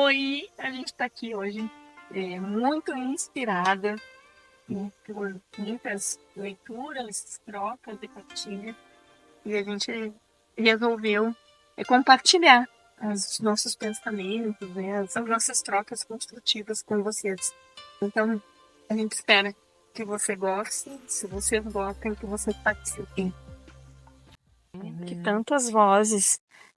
Oi, a gente está aqui hoje muito inspirada, né, por muitas leituras, trocas de partilha, e a gente resolveu compartilhar os nossos pensamentos, né, as nossas trocas construtivas com vocês. Então, a gente espera que você goste, se vocês gostem, que vocês participem. Que tantas vozes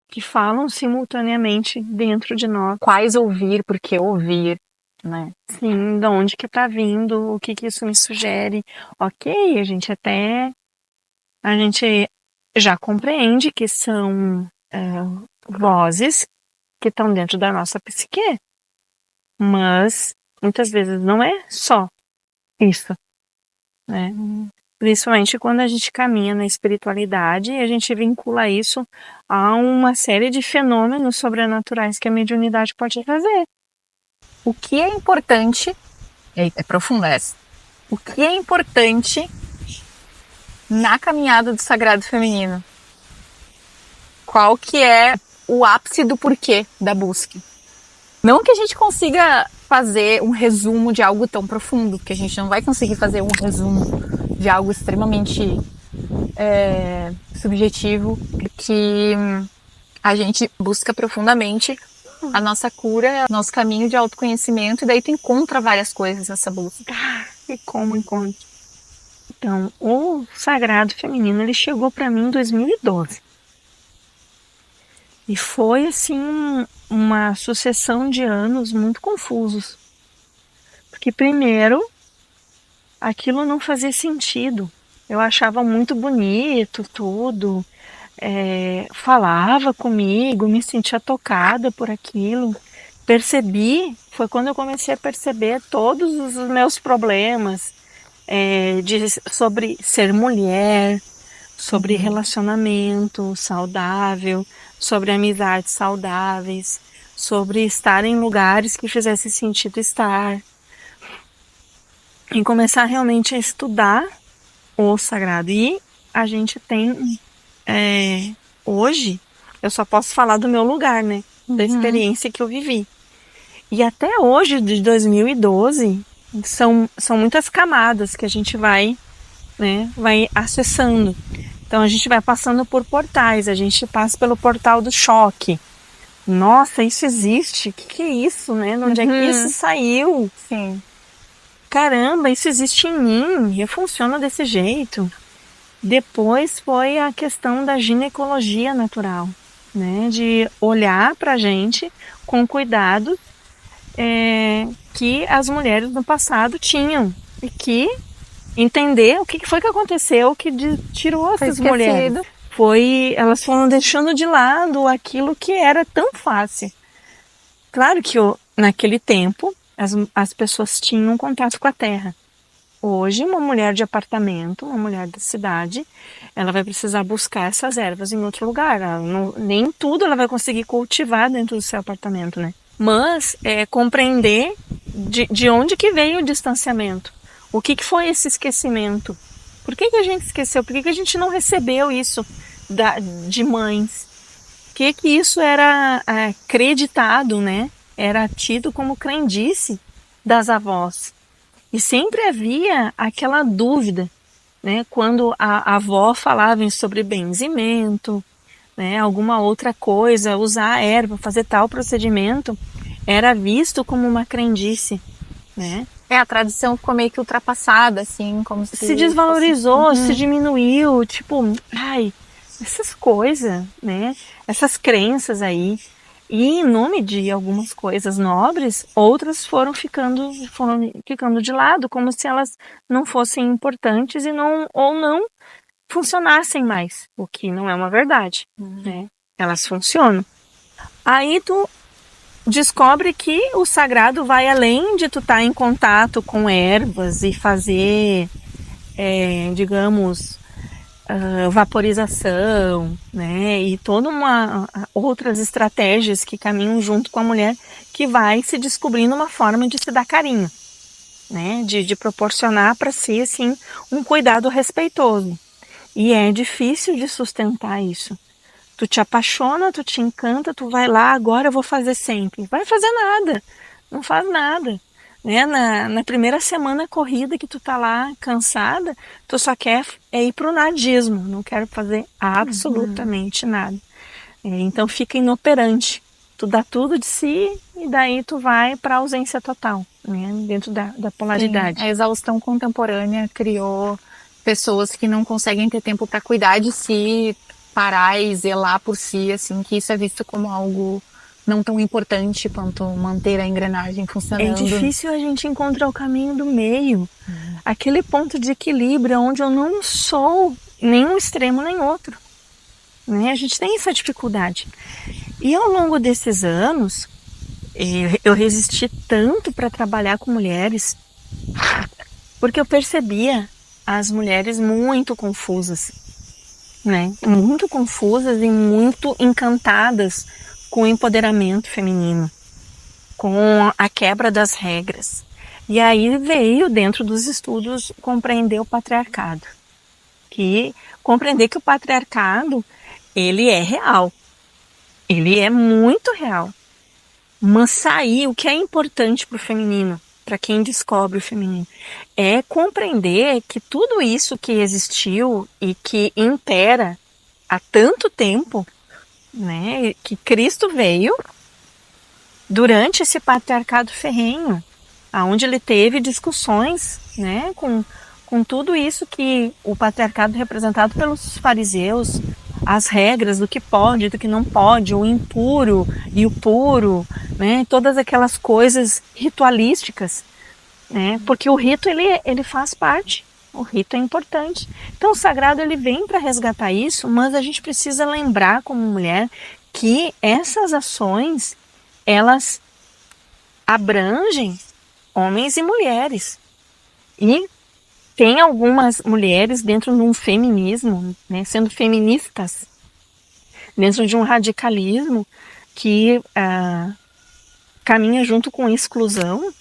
que falam simultaneamente dentro de nós. Quais ouvir, por que ouvir, né? Sim, de onde que tá vindo, o que que isso me sugere. Ok, a gente já compreende que são vozes que estão dentro da nossa psique, mas muitas vezes não é só isso, né? Principalmente quando a gente caminha na espiritualidade e a gente vincula isso a uma série de fenômenos sobrenaturais que a mediunidade pode trazer. O que é importante, é profunda essa, o que é importante na caminhada do sagrado feminino? Qual que é o ápice do porquê da busca? Não que a gente consiga fazer um resumo de algo tão profundo, porque a gente não vai conseguir fazer um resumo de algo extremamente subjetivo, que a gente busca profundamente a nossa cura, nosso caminho de autoconhecimento, e daí tu encontra várias coisas nessa busca. E como encontro? Então, o sagrado feminino, ele chegou para mim em 2012. E foi, assim, uma sucessão de anos muito confusos. Porque, primeiro, aquilo não fazia sentido. Eu achava muito bonito tudo, falava comigo, me sentia tocada por aquilo. Foi quando eu comecei a perceber todos os meus problemas sobre ser mulher, sobre relacionamento saudável, sobre amizades saudáveis, sobre estar em lugares que fizesse sentido estar. E começar realmente a estudar o sagrado. E a gente tem, hoje, eu só posso falar do meu lugar, né? Da experiência que eu vivi. E até hoje, de 2012, são muitas camadas que a gente vai acessando. Então a gente vai passando por portais, a gente passa pelo portal do choque. Nossa, isso existe? O que é isso, né? De onde é que isso saiu? Sim. Caramba, isso existe em mim, eu funciono desse jeito. Depois foi a questão da ginecologia natural, né? De olhar pra gente com cuidado que as mulheres no passado tinham. E que entender o que foi que aconteceu que tirou essas mulheres. Elas foram deixando de lado aquilo que era tão fácil. Claro que naquele tempo as pessoas tinham contato com a terra. Hoje, uma mulher de apartamento, uma mulher da cidade, ela vai precisar buscar essas ervas em outro lugar. Nem tudo ela vai conseguir cultivar dentro do seu apartamento, né? Mas compreender de onde que veio o distanciamento. O que foi esse esquecimento? Por que a gente esqueceu? Por que a gente não recebeu isso de mães? Que isso era acreditado, né? Era tido como crendice das avós. E sempre havia aquela dúvida, né? Quando a avó falava sobre benzimento, né? Alguma outra coisa, usar a erva, fazer tal procedimento, era visto como uma crendice, né? A tradição ficou meio que ultrapassada, assim, como se desvalorizou, se diminuiu, tipo, essas coisas, né? Essas crenças aí. E em nome de algumas coisas nobres, outras foram ficando de lado, como se elas não fossem importantes ou não funcionassem mais, o que não é uma verdade, né? Elas funcionam. Aí tu descobre que o sagrado vai além de tu estar em contato com ervas e fazer, digamos, vaporização, né? E toda outras estratégias que caminham junto com a mulher, que vai se descobrindo uma forma de se dar carinho, né? De proporcionar para si, assim, um cuidado respeitoso. E é difícil de sustentar isso, Tu te apaixona, tu te encanta, tu vai lá, agora eu vou fazer sempre. Vai fazer nada, não faz nada. Né? Na primeira semana corrida que tu tá lá cansada, tu só quer ir pro nadismo, não quero fazer absolutamente nada. Então fica inoperante. Tu dá tudo de si e daí tu vai para ausência total, né? Dentro da polaridade. Sim, a exaustão contemporânea criou pessoas que não conseguem ter tempo para cuidar de si, parar e zelar por si, assim, que isso é visto como algo não tão importante quanto manter a engrenagem funcionando. É difícil a gente encontrar o caminho do meio, aquele ponto de equilíbrio onde eu não sou nem um extremo nem outro. Né? A gente tem essa dificuldade. E ao longo desses anos, eu resisti tanto para trabalhar com mulheres, porque eu percebia as mulheres muito confusas, né? Muito confusas e muito encantadas com o empoderamento feminino, com a quebra das regras. E aí veio, dentro dos estudos, compreender o patriarcado. Compreender que o patriarcado, ele é real. Ele é muito real. Mas o que é importante para o feminino, para quem descobre o feminino, é compreender que tudo isso que existiu e que impera há tanto tempo, né, que Cristo veio durante esse patriarcado ferrenho, aonde ele teve discussões, né, com tudo isso que o patriarcado representado pelos fariseus, as regras do que pode, do que não pode, o impuro e o puro, né, todas aquelas coisas ritualísticas, né, porque o rito ele faz parte, o rito é importante. Então o sagrado ele vem para resgatar isso, mas a gente precisa lembrar como mulher que essas ações elas abrangem homens e mulheres. E tem algumas mulheres dentro de um feminismo, né, sendo feministas, dentro de um radicalismo que caminha junto com exclusão.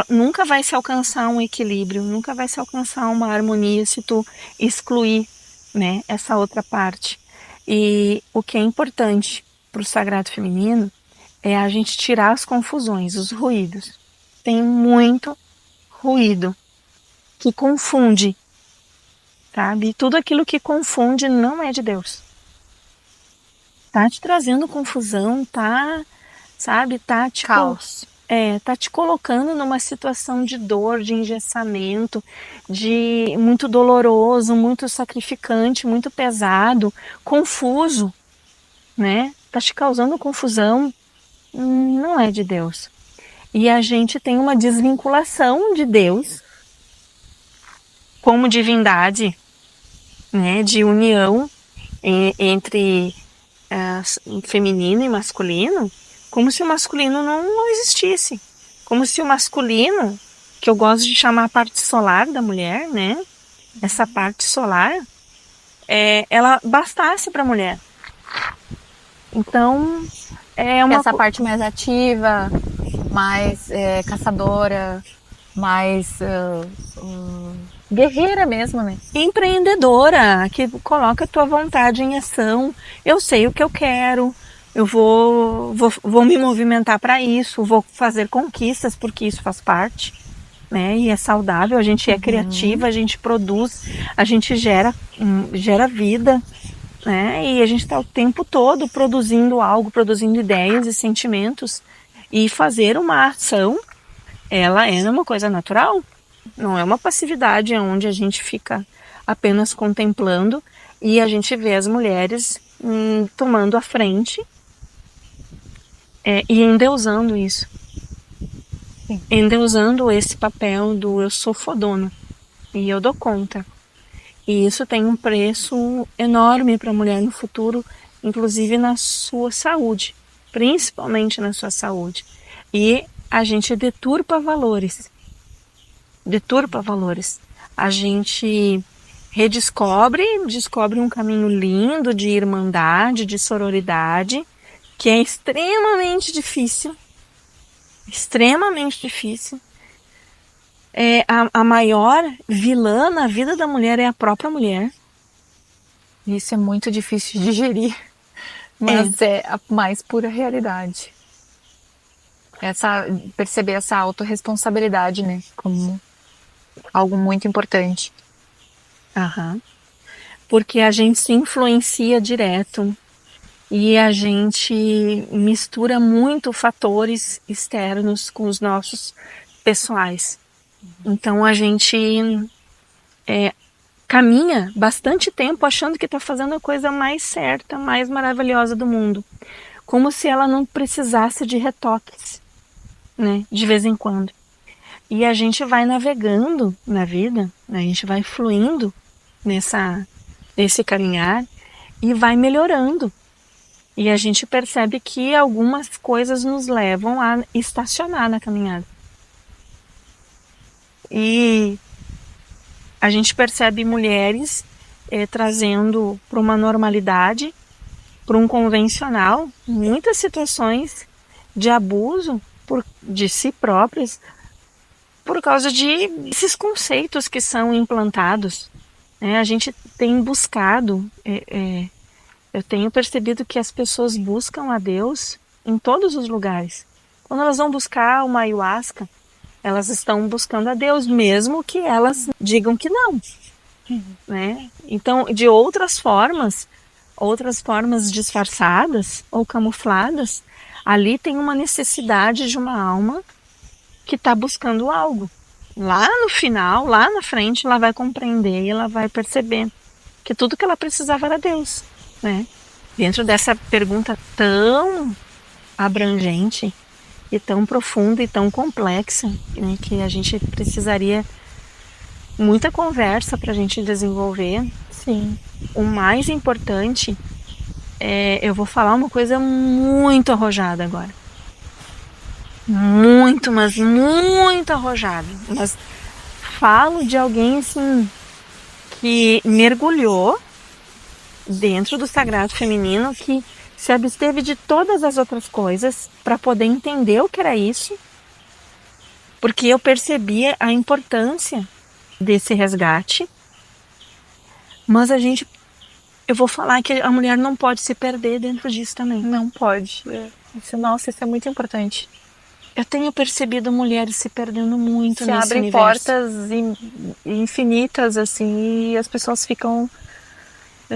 Nunca vai se alcançar um equilíbrio, nunca vai se alcançar uma harmonia se tu excluir, né, essa outra parte. E o que é importante para o sagrado feminino é a gente tirar as confusões, os ruídos. Tem muito ruído que confunde, sabe? E tudo aquilo que confunde não é de Deus. Tá te trazendo confusão, sabe? Tá te Caos. tá te colocando numa situação de dor, de engessamento, de muito doloroso, muito sacrificante, muito pesado, confuso, né? Tá te causando confusão, não é de Deus. E a gente tem uma desvinculação de Deus como divindade, né, de união entre feminino e masculino, como se o masculino não existisse, como se o masculino, que eu gosto de chamar a parte solar da mulher, né, essa parte solar, ela bastasse para a mulher. Então essa parte mais ativa, mais caçadora, mais guerreira mesmo, né? Empreendedora, que coloca a tua vontade em ação. Eu sei o que eu quero, eu vou me movimentar para isso, vou fazer conquistas porque isso faz parte, né? E é saudável, a gente é criativa, a gente produz, a gente gera vida, né? E a gente está o tempo todo produzindo algo, produzindo ideias e sentimentos. E fazer uma ação, ela é uma coisa natural. Não é uma passividade onde a gente fica apenas contemplando e a gente vê as mulheres tomando a frente e endeusando isso. Sim. Endeusando esse papel do eu sou fodona e eu dou conta. E isso tem um preço enorme para a mulher no futuro, inclusive na sua saúde, principalmente na sua saúde. E a gente deturpa valores. A gente descobre um caminho lindo de irmandade, de sororidade, que é extremamente difícil. A maior vilã na vida da mulher é a própria mulher. Isso é muito difícil de digerir. Mas é a mais pura realidade. Perceber essa autorresponsabilidade, né? Como algo muito importante. Aham. Porque a gente se influencia direto e a gente mistura muito fatores externos com os nossos pessoais. Então a gente caminha bastante tempo achando que está fazendo a coisa mais certa, mais maravilhosa do mundo. Como se ela não precisasse de retoques, né? De vez em quando. E a gente vai navegando na vida, né? A gente vai fluindo nesse caminhar e vai melhorando. E a gente percebe que algumas coisas nos levam a estacionar na caminhada. E a gente percebe mulheres trazendo para uma normalidade, para um convencional, muitas situações de abuso de si próprias por causa desses conceitos que são implantados. A gente tem buscado, eu tenho percebido que as pessoas buscam a Deus em todos os lugares. Quando elas vão buscar uma ayahuasca, elas estão buscando a Deus, mesmo que elas digam que não. Né? Então, de outras formas disfarçadas ou camufladas, ali tem uma necessidade de uma alma que está buscando algo. Lá no final, lá na frente, ela vai compreender e ela vai perceber que tudo que ela precisava era Deus. Né? Dentro dessa pergunta tão abrangente e tão profunda e tão complexa, né, que a gente precisaria muita conversa para a gente desenvolver. Sim. O mais importante eu vou falar uma coisa muito arrojada agora. Mas muito arrojada. Mas falo de alguém assim que mergulhou dentro do sagrado feminino, que se absteve de todas as outras coisas para poder entender o que era isso, porque eu percebia a importância desse resgate. Mas eu vou falar que a mulher não pode se perder dentro disso também. Não pode. Nossa, isso é muito importante. Eu tenho percebido mulheres se perdendo muito nesse abrem universo. Portas infinitas, assim, e as pessoas ficam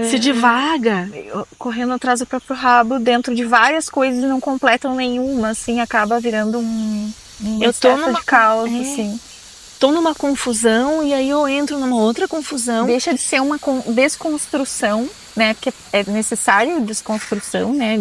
se divaga, correndo atrás do próprio rabo, dentro de várias coisas e não completam nenhuma, assim, acaba virando um excesso de caos, assim. Tô numa confusão e aí eu entro numa outra confusão. Deixa de ser uma desconstrução, né? Porque é necessário desconstrução, né?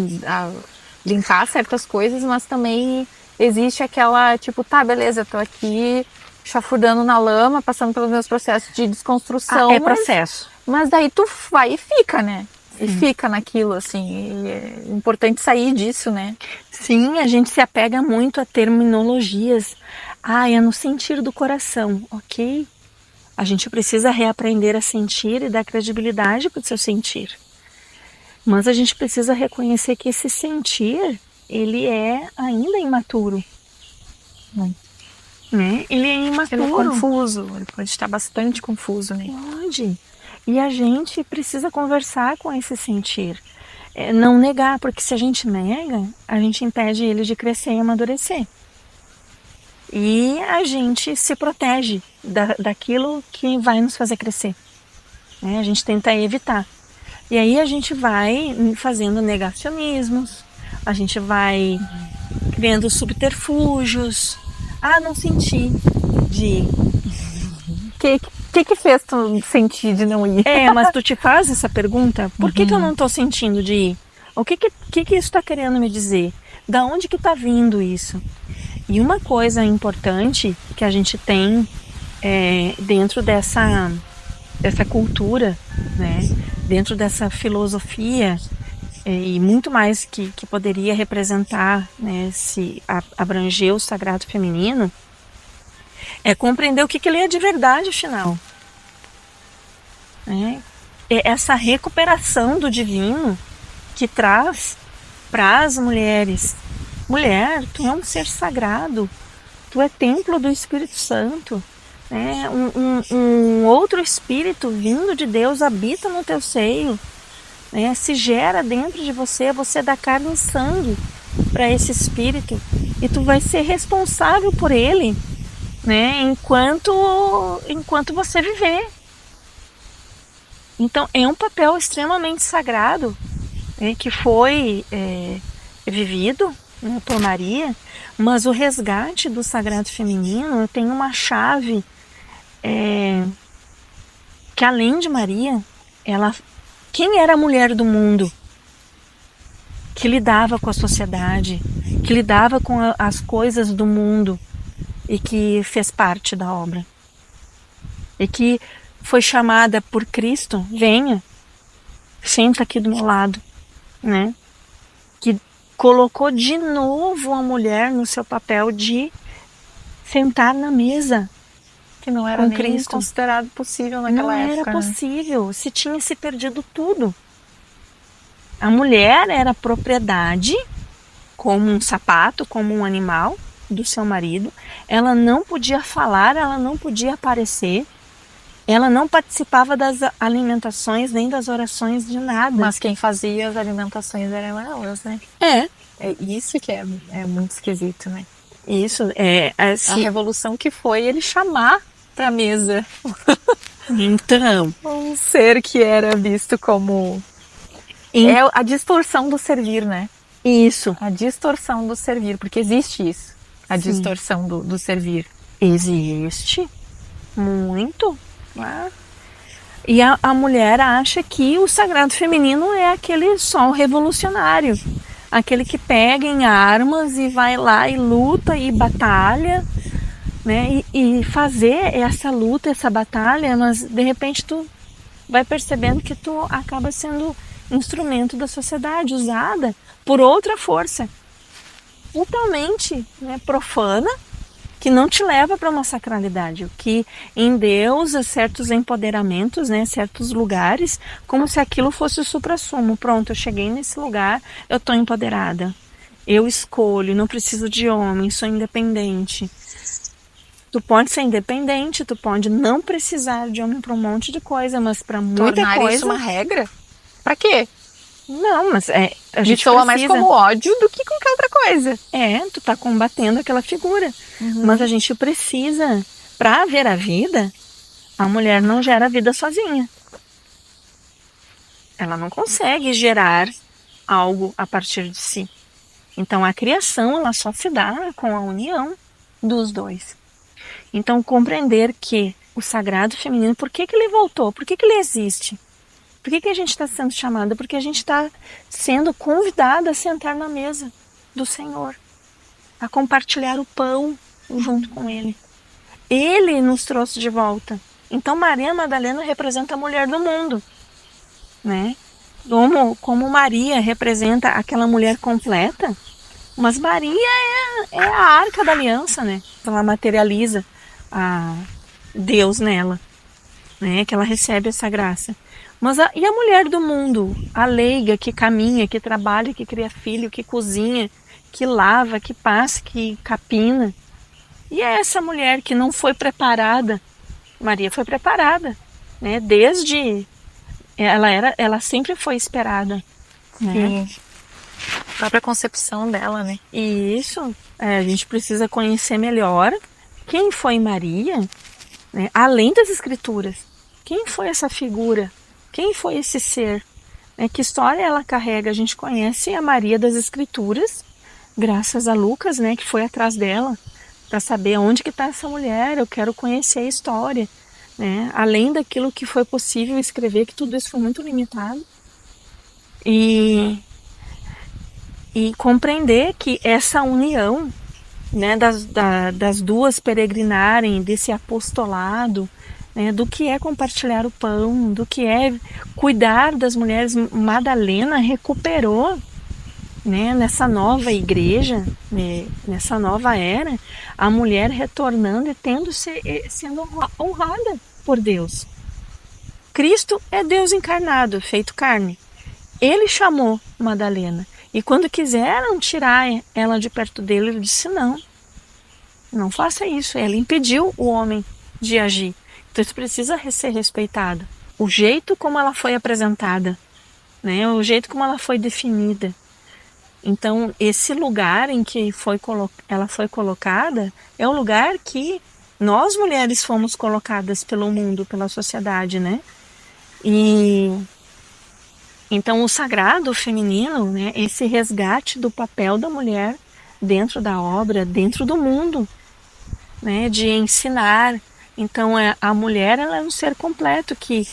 Limpar certas coisas, mas também existe aquela, tipo, tá, beleza, eu tô aqui chafurdando na lama, passando pelos meus processos de desconstrução. Processo. Mas daí tu vai e fica, né? E fica naquilo, assim. E é importante sair disso, né? Sim, a gente se apega muito a terminologias. É no sentir do coração, ok? A gente precisa reaprender a sentir e dar credibilidade para o seu sentir. Mas a gente precisa reconhecer que esse sentir, ele é ainda imaturo. Né? Ele é imaturo. Ele é confuso, ele pode estar bastante confuso, né? Pode. E a gente precisa conversar com esse sentir. Não negar, porque se a gente nega, a gente impede ele de crescer e amadurecer. E a gente se protege daquilo que vai nos fazer crescer. A gente tenta evitar. E aí a gente vai fazendo negacionismos, a gente vai criando subterfúgios. Não senti de ir. O que fez tu sentir de não ir? Mas tu te faz essa pergunta? Por que eu não estou sentindo de ir? O que isso está querendo me dizer? Da onde que está vindo isso? E uma coisa importante que a gente tem dentro dessa cultura, né? Dentro dessa filosofia, e muito mais que poderia representar, né, se abranger o sagrado feminino, é compreender o que ele é de verdade, afinal. É essa recuperação do divino que traz para as mulheres. Mulher, tu é um ser sagrado, tu é templo do Espírito Santo. Um outro espírito vindo de Deus habita no teu seio. né? Se gera dentro de você, você dá carne e sangue para esse espírito e tu vai ser responsável por ele, né? Enquanto você viver. Então é um papel extremamente sagrado, né, que foi vivido, né, por Maria, mas o resgate do sagrado feminino tem uma chave que além de Maria, quem era a mulher do mundo que lidava com a sociedade, que lidava com as coisas do mundo e que fez parte da obra e que foi chamada por Cristo, venha, senta aqui do meu lado, né? Que colocou de novo a mulher no seu papel de sentar na mesa. Que não era com nem Cristo. considerado possível naquela época. Não era possível, se tinha se perdido tudo. A mulher era propriedade, como um sapato, como um animal do seu marido. Ela não podia falar, ela não podia aparecer. Ela não participava das alimentações nem das orações de nada. Mas quem fazia as alimentações eram elas, né? É isso que é muito esquisito, né? Isso, A revolução que foi ele chamar pra mesa Então, um ser que era visto como... É a distorção do servir, né? Isso. A distorção do servir, porque existe isso. A Sim. distorção do servir. Existe muito. Né? E a mulher acha que o sagrado feminino é aquele sol revolucionário. Aquele que pega em armas e vai lá e luta e batalha, né? E fazer essa luta, essa batalha, mas de repente tu vai percebendo que tu acaba sendo instrumento da sociedade, usada por outra força totalmente, né, profana, que não te leva para uma sacralidade, o que endeusa certos empoderamentos, né, certos lugares, como se aquilo fosse o suprassumo. Pronto, eu cheguei nesse lugar, eu estou empoderada, eu escolho, não preciso de homem, sou independente. Tu pode ser independente, tu pode não precisar de homem para um monte de coisa, mas para muita Tornar coisa... isso uma regra? Pra quê? Não, mas a Me gente soa precisa... mais como ódio do que qualquer outra coisa. Tu tá combatendo aquela figura. Mas a gente precisa, para haver a vida, a mulher não gera a vida sozinha. Ela não consegue gerar algo a partir de si. Então a criação, ela só se dá com a união dos dois. Então compreender que o sagrado feminino, por que ele voltou? Por que ele existe? Por que a gente está sendo chamada? Porque a gente está sendo convidada a sentar na mesa do Senhor, a compartilhar o pão junto com Ele. Ele nos trouxe de volta. Então Maria Madalena representa a mulher do mundo, né? Como Maria representa aquela mulher completa, mas Maria é a arca da aliança, né? Ela materializa a Deus nela, né? Que ela recebe essa graça. Mas e a mulher do mundo, a leiga que caminha, que trabalha, que cria filho, que cozinha, que lava, que passa, que capina? E é essa mulher que não foi preparada. Maria foi preparada, né? Desde ela sempre foi esperada, né? Sim. A própria concepção dela, né? E isso, a gente precisa conhecer melhor quem foi Maria, né? Além das escrituras. Quem foi essa figura? Quem foi esse ser? Que história ela carrega? A gente conhece a Maria das Escrituras, graças a Lucas, né, que foi atrás dela, para saber onde que está essa mulher, eu quero conhecer a história. Né? Além daquilo que foi possível escrever, que tudo isso foi muito limitado. E compreender que essa união, né, das duas peregrinarem, desse apostolado, né, do que é compartilhar o pão, do que é cuidar das mulheres. Madalena recuperou, né, nessa nova igreja, né, nessa nova era, a mulher retornando e sendo honrada por Deus. Cristo é Deus encarnado, feito carne. Ele chamou Madalena. E quando quiseram tirar ela de perto dele, ele disse: não faça isso. Ela impediu o homem de agir. Então isso precisa ser respeitado. O jeito como ela foi apresentada, né? O jeito como ela foi definida. Então, esse lugar em que ela foi colocada é o lugar que nós mulheres fomos colocadas pelo mundo, pela sociedade, né? E então o sagrado feminino, né? Esse resgate do papel da mulher dentro da obra, dentro do mundo, né? De ensinar. Então, a mulher, ela é um ser completo que,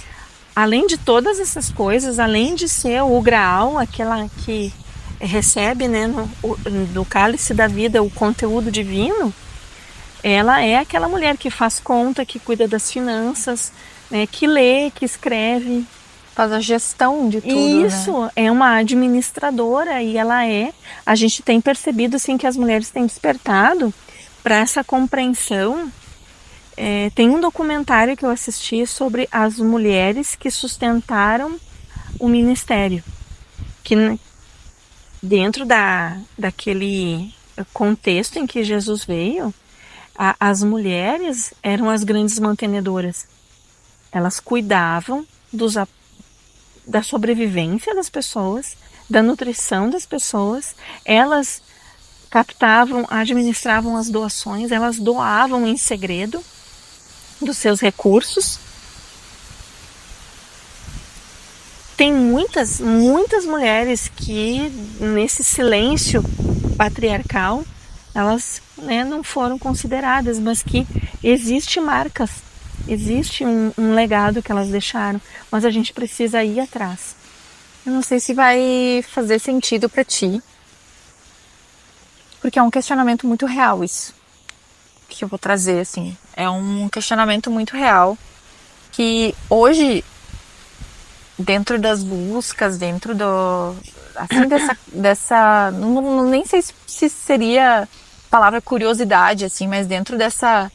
além de todas essas coisas, além de ser o graal, aquela que recebe, né, do cálice da vida o conteúdo divino, ela é aquela mulher que faz conta, que cuida das finanças, né, que lê, que escreve. Faz a gestão de tudo, Isso, né? é uma administradora e a gente tem percebido assim que as mulheres têm despertado para essa compreensão. Tem um documentário que eu assisti sobre as mulheres que sustentaram o ministério, que dentro daquele contexto em que Jesus veio, as mulheres eram as grandes mantenedoras. Elas cuidavam da sobrevivência das pessoas, da nutrição das pessoas, elas captavam, administravam as doações, elas doavam em segredo dos seus recursos. Tem muitas mulheres que nesse silêncio patriarcal, elas, né, não foram consideradas, mas que existe marcas, existe um legado que elas deixaram, mas a gente precisa ir atrás. Eu não sei se vai fazer sentido pra ti, porque é um questionamento muito real isso que eu vou trazer, assim. É um questionamento muito real que hoje, dentro das buscas, dentro do, assim, dessa nem sei se seria palavra curiosidade, assim, mas dentro dessa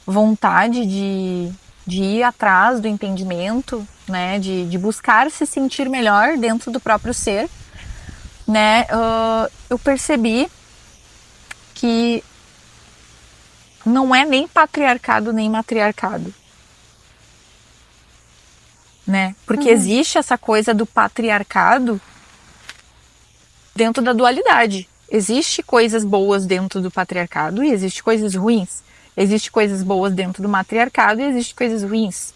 vontade de ir atrás do entendimento, né, de buscar se sentir melhor dentro do próprio ser, né, eu percebi que não é nem patriarcado nem matriarcado, né, porque existe essa coisa do patriarcado dentro da dualidade. Existe coisas boas dentro do patriarcado e existe coisas ruins. Existe coisas boas dentro do matriarcado e existe coisas ruins.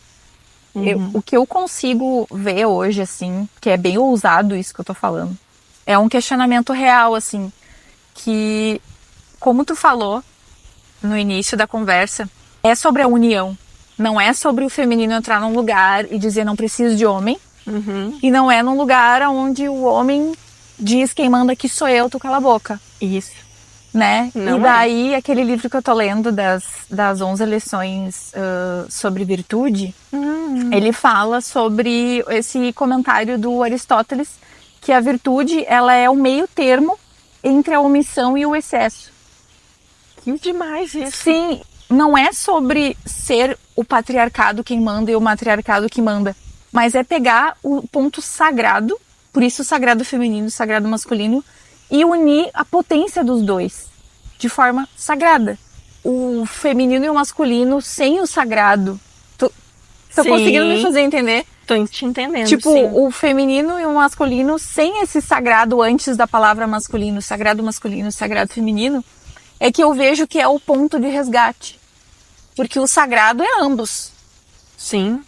O que eu consigo ver hoje, assim, que é bem ousado isso que eu tô falando, é um questionamento real, assim, que, como tu falou no início da conversa, é sobre a união. Não é sobre o feminino entrar num lugar e dizer não preciso de homem. E não é num lugar onde o homem diz quem manda aqui sou eu, tu cala a boca. Isso. Né? Não e daí, aquele livro que eu tô lendo das 11 lições sobre virtude, ele fala sobre esse comentário do Aristóteles, que a virtude, ela é o meio termo entre a omissão e o excesso. Que demais isso. Sim, não é sobre ser o patriarcado quem manda e o matriarcado que manda, mas é pegar o ponto sagrado, por isso o sagrado feminino e o sagrado masculino, e unir a potência dos dois de forma sagrada. O feminino e o masculino sem o sagrado. Tô conseguindo me fazer entender? Tô te entendendo. Tipo, sim. O feminino e o masculino sem esse sagrado antes da palavra masculino, sagrado masculino, sagrado feminino, é que eu vejo que é o ponto de resgate. Porque o sagrado é ambos. Sim.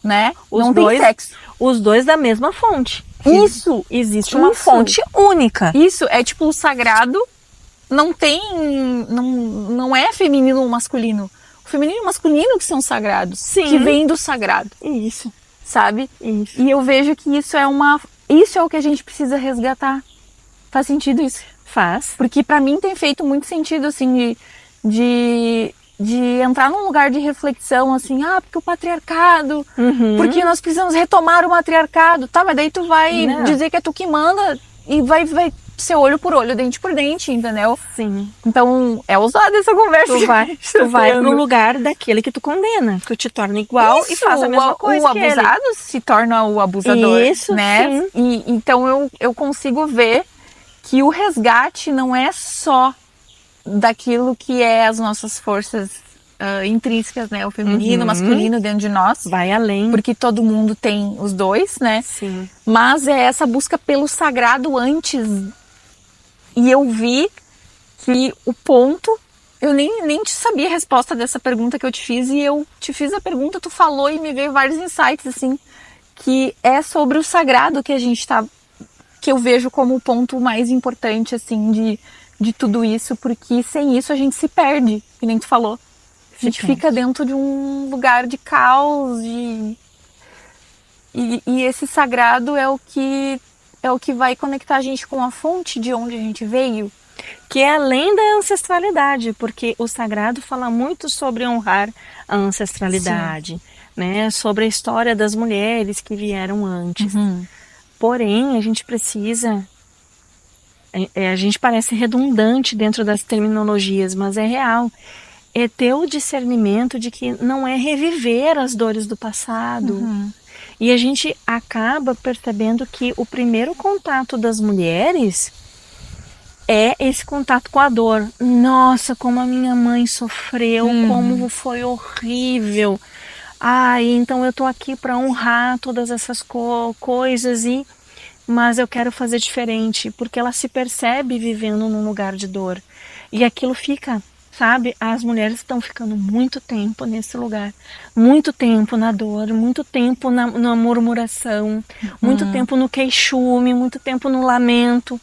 Né? Não tem sexo. Os dois da mesma fonte. Isso! Existe uma fonte única. Isso, é tipo o sagrado não tem... Não é feminino ou masculino. O feminino e o masculino que são sagrados. Sim. Que vem do sagrado. Isso. Sabe? Isso. E eu vejo que isso é isso é o que a gente precisa resgatar. Faz sentido isso? Faz. Porque pra mim tem feito muito sentido, assim, de entrar num lugar de reflexão, assim, porque o patriarcado, porque nós precisamos retomar o matriarcado, tá, mas daí tu vai dizer que é tu que manda e vai ser olho por olho, dente por dente, entendeu? Sim. Então, é ousada essa conversa. Tu vai pro lugar daquele que tu condena, que tu te torna igual e faz a mesma coisa o que abusado ele. se torna o abusador, Isso, né? sim. E então eu consigo ver que o resgate não é só daquilo que é as nossas forças intrínsecas, né? O feminino, o masculino dentro de nós. Vai além. Porque todo mundo tem os dois, né? Sim. Mas é essa busca pelo sagrado antes. E eu vi que o ponto... Eu nem te sabia a resposta dessa pergunta que eu te fiz. E eu te fiz a pergunta, tu falou e me veio vários insights, assim. Que é sobre o sagrado que a gente tá... Que eu vejo como o ponto mais importante, assim, de tudo isso. Porque sem isso a gente se perde, que nem tu falou. A gente fica dentro de um lugar de caos e esse sagrado é o que vai conectar a gente com a fonte de onde a gente veio. Que é além da ancestralidade, porque o sagrado fala muito sobre honrar a ancestralidade, né? Sobre a história das mulheres que vieram antes. Porém, a gente precisa... a gente parece redundante dentro das terminologias, mas é real. É ter o discernimento de que não é reviver as dores do passado. E a gente acaba percebendo que o primeiro contato das mulheres é esse contato com a dor. Nossa, como a minha mãe sofreu, como foi horrível. Então eu tô aqui para honrar todas essas coisas, mas eu quero fazer diferente, porque ela se percebe vivendo num lugar de dor. E aquilo fica... Sabe, as mulheres estão ficando muito tempo nesse lugar, muito tempo na dor, muito tempo na murmuração, muito tempo no queixume, muito tempo no lamento.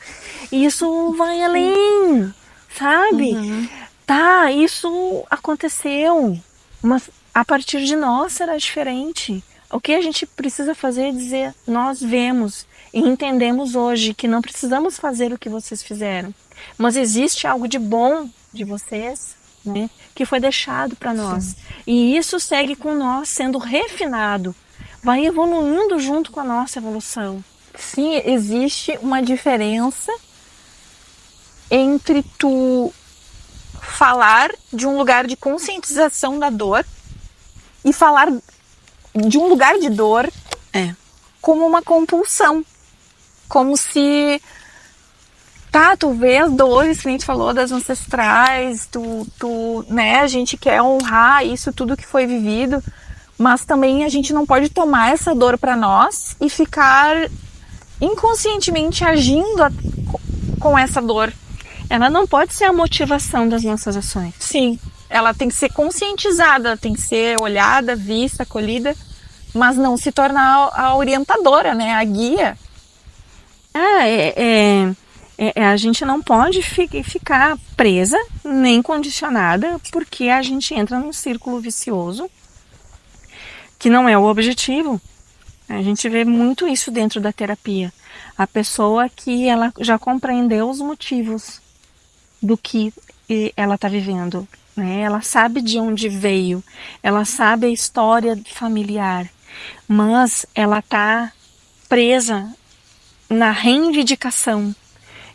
E isso vai além, sabe? Tá, isso aconteceu, mas a partir de nós será diferente. O que a gente precisa fazer é dizer, nós vemos e entendemos hoje que não precisamos fazer o que vocês fizeram, mas existe algo de bom de vocês, né, que foi deixado para nós. E isso segue com nós sendo refinado, vai evoluindo junto com a nossa evolução. Sim, existe uma diferença entre tu falar de um lugar de conscientização da dor e falar de um lugar de dor como uma compulsão. Como se... tu vê as dores que a gente falou das ancestrais, né, a gente quer honrar isso tudo que foi vivido, mas também a gente não pode tomar essa dor para nós e ficar inconscientemente agindo com essa dor. Ela não pode ser a motivação das nossas ações. Sim, ela tem que ser conscientizada, tem que ser olhada, vista, acolhida, mas não se tornar a orientadora, né, a guia. A gente não pode ficar presa, nem condicionada, porque a gente entra num círculo vicioso, que não é o objetivo. A gente vê muito isso dentro da terapia. A pessoa que ela já compreendeu os motivos do que ela está vivendo, né? Ela sabe de onde veio, ela sabe a história familiar, mas ela está presa na reivindicação.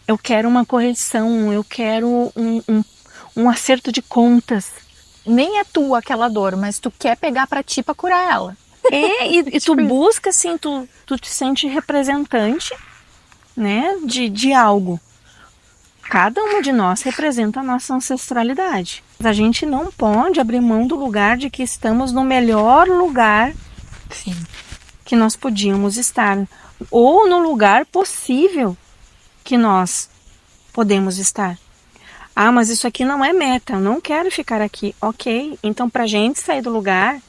Eu quero uma correção, eu quero um acerto de contas. Nem é tua aquela dor, mas tu quer pegar pra ti pra curar ela. E tu busca, assim, tu te sente representante, né, de algo. Cada uma de nós representa a nossa ancestralidade. A gente não pode abrir mão do lugar de que estamos no melhor lugar que nós podíamos estar. Ou no lugar possível que nós podemos estar. Mas isso aqui não é meta, eu não quero ficar aqui. Ok, então para a gente sair do lugar,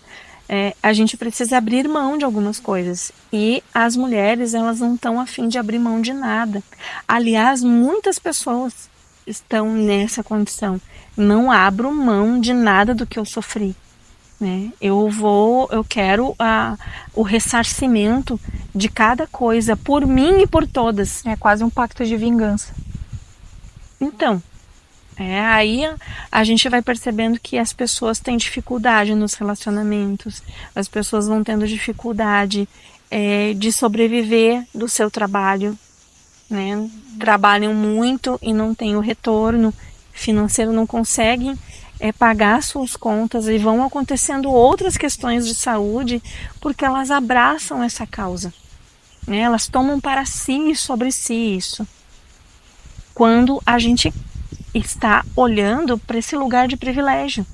a gente precisa abrir mão de algumas coisas. E as mulheres, elas não estão a fim de abrir mão de nada. Aliás, muitas pessoas estão nessa condição. Não abro mão de nada do que eu sofri. Né? Eu quero o ressarcimento de cada coisa, por mim e por todas. É quase um pacto de vingança. Então, aí a gente vai percebendo que as pessoas têm dificuldade nos relacionamentos, as pessoas vão tendo dificuldade de sobreviver do seu trabalho, né? Trabalham muito e não têm o retorno financeiro, não conseguem pagar suas contas, e vão acontecendo outras questões de saúde porque elas abraçam essa causa, né? Elas tomam para si e sobre si isso. Quando a gente está olhando para esse lugar de privilégio,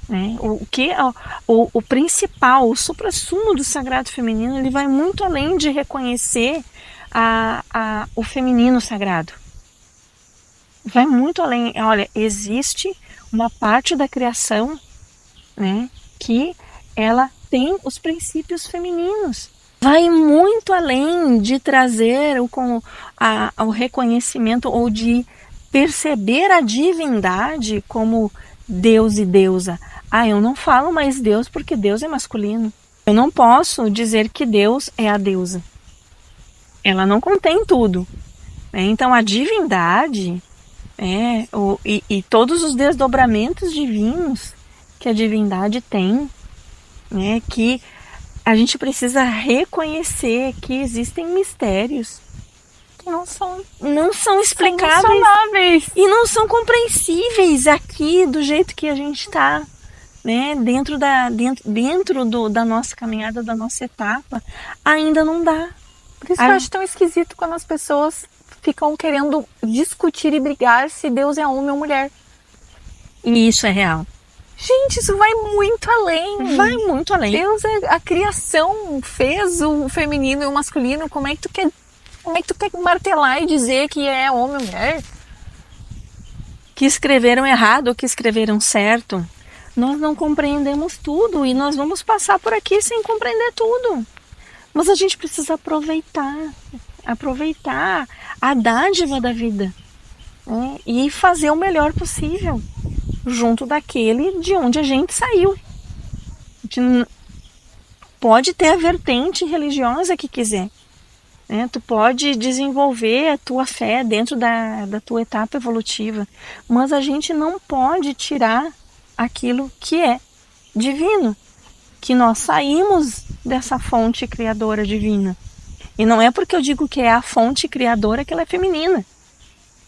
né? O principal, o suprassumo do sagrado feminino, ele vai muito além de reconhecer o feminino sagrado. Vai muito além. Olha, existe uma parte da criação, né, que ela tem os princípios femininos. Vai muito além de trazer o reconhecimento ou de perceber a divindade como Deus e deusa. Eu não falo mais Deus porque Deus é masculino. Eu não posso dizer que Deus é a deusa. Ela não contém tudo, né? Então a divindade e todos os desdobramentos divinos que a divindade tem, né, que a gente precisa reconhecer que existem mistérios que não são explicáveis e não são compreensíveis aqui do jeito que a gente está, né, dentro da nossa caminhada, da nossa etapa, ainda não dá. Por isso que eu acho tão esquisito quando as pessoas ficam querendo discutir e brigar se Deus é homem ou mulher. E isso é real. Gente, isso vai muito além. Vai muito além. Deus é a criação, fez o feminino e o masculino. Como é que tu quer martelar e dizer que é homem ou mulher? Que escreveram errado ou que escreveram certo. Nós não compreendemos tudo e nós vamos passar por aqui sem compreender tudo. Mas a gente precisa aproveitar a dádiva da vida, né, e fazer o melhor possível junto daquele de onde a gente saiu. A gente pode ter a vertente religiosa que quiser, né? Tu pode desenvolver a tua fé dentro da tua etapa evolutiva, mas a gente não pode tirar aquilo que é divino, que nós saímos dessa fonte criadora divina. E não é porque eu digo que é a fonte criadora que ela é feminina.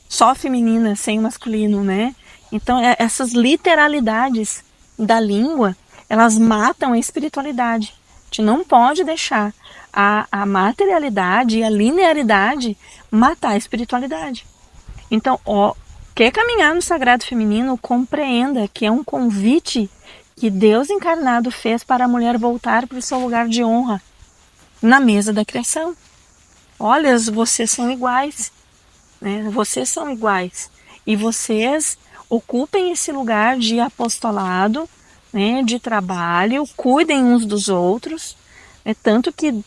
Só feminina, sem masculino, né? Então, essas literalidades da língua, elas matam a espiritualidade. A gente não pode deixar a materialidade e a linearidade matar a espiritualidade. Então, quer caminhar no sagrado feminino, compreenda que é um convite que Deus encarnado fez para a mulher voltar para o seu lugar de honra na mesa da criação. Olha, vocês são iguais, né? Vocês são iguais e vocês ocupem esse lugar de apostolado, né, de trabalho, cuidem uns dos outros, né? Tanto que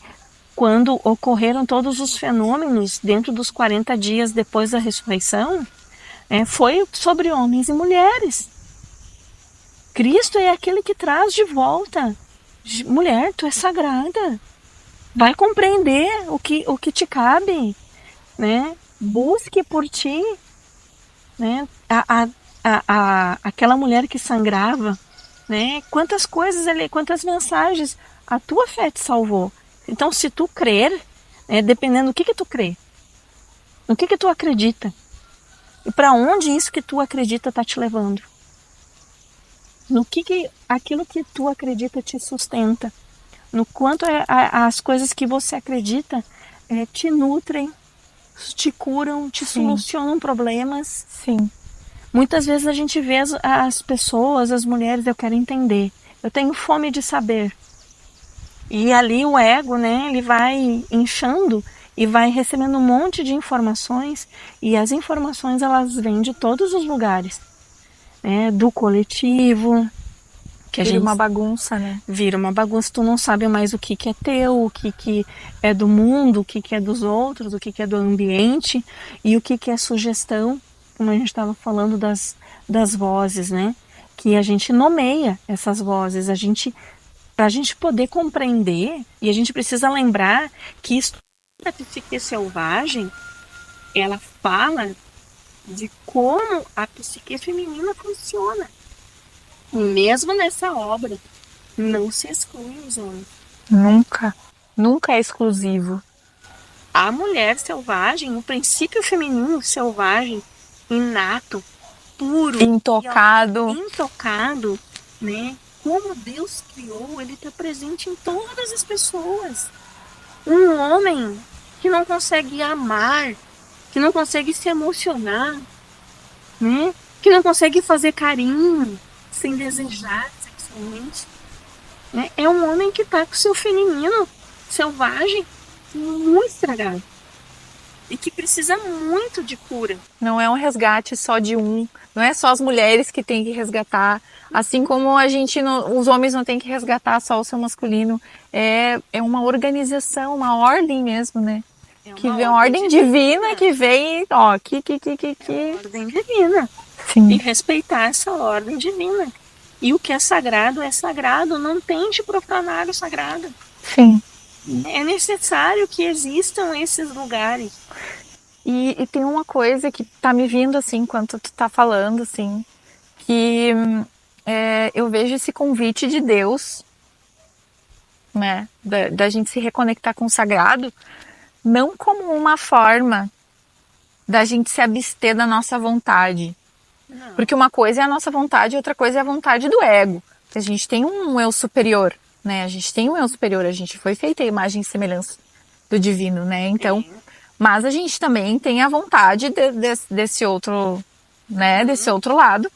quando ocorreram todos os fenômenos dentro dos 40 dias depois da ressurreição, foi sobre homens e mulheres. Cristo é aquele que traz de volta. Mulher, tu é sagrada. Vai compreender o que te cabe, né? Busque por ti, né? Aquela mulher que sangrava, né? Quantas coisas ali, quantas mensagens a tua fé te salvou. Então, se tu crer, dependendo do que tu crê, no que tu acredita e para onde isso que tu acredita está te levando, no que aquilo que tu acredita te sustenta. No quanto as coisas que você acredita te nutrem, te curam, te solucionam problemas. Sim. Muitas vezes a gente vê as pessoas, as mulheres, eu quero entender, eu tenho fome de saber. E ali o ego, né, ele vai inchando e vai recebendo um monte de informações, e as informações elas vêm de todos os lugares, né, do coletivo. Vira uma bagunça, né? Vira uma bagunça, tu não sabe mais o que é teu, o que é do mundo, o que é dos outros, o que é do ambiente e o que é sugestão, como a gente estava falando das vozes, né? Que a gente nomeia essas vozes, para a gente poder compreender, e a gente precisa lembrar que isso, a psique selvagem, ela fala de como a psique feminina funciona. E mesmo nessa obra, não se exclui os homens. Nunca é exclusivo. A mulher selvagem, o princípio feminino selvagem, inato, puro, intocado, né? Como Deus criou, ele está presente em todas as pessoas. Um homem que não consegue amar, que não consegue se emocionar, né? Que não consegue fazer carinho, sem desejar, sem homens, né? É um homem que tá com seu feminino selvagem muito estragado e que precisa muito de cura. Não é um resgate só de um, não é só as mulheres que têm que resgatar, assim como a gente, os homens não têm que resgatar só o seu masculino, é uma organização, uma ordem mesmo, né? É Que uma vem uma ordem divina que vem, ó, É uma ordem divina. Sim. E respeitar essa ordem divina. E o que é sagrado, não tente profanar o sagrado. Sim. É necessário que existam esses lugares. E tem uma coisa que tá me vindo assim, enquanto tu tá falando, assim, que eu vejo esse convite de Deus, né, da gente se reconectar com o sagrado, não como uma forma da gente se abster da nossa vontade. Não. Porque uma coisa é a nossa vontade e outra coisa é a vontade do ego. A gente tem um eu superior, né? A gente tem um eu superior, a gente foi feita a imagem e semelhança do divino, né? Então, mas a gente também tem a vontade desse outro, né? Desse outro lado.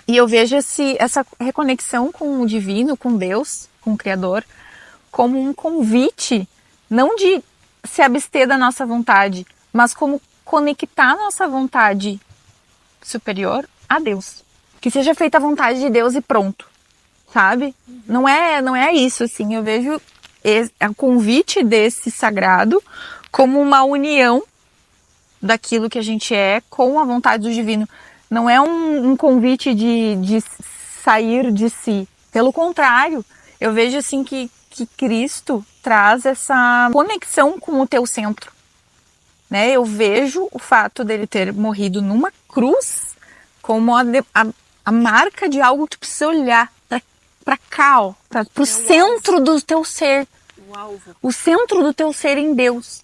E eu vejo essa reconexão com o divino, com Deus, com o Criador, como um convite, não de se abster da nossa vontade, mas como conectar nossa vontade superior a Deus. Que seja feita a vontade de Deus e pronto, sabe? Não é isso, assim. Eu vejo o convite desse sagrado como uma união daquilo que a gente é com a vontade do divino. Não é um convite de sair de si. Pelo contrário, eu vejo assim que Cristo traz essa conexão com o teu centro. Né? Eu vejo o fato dele ter morrido numa cruz como a marca de algo que tu precisa olhar para cá, para o centro do teu ser. O centro do teu ser em Deus.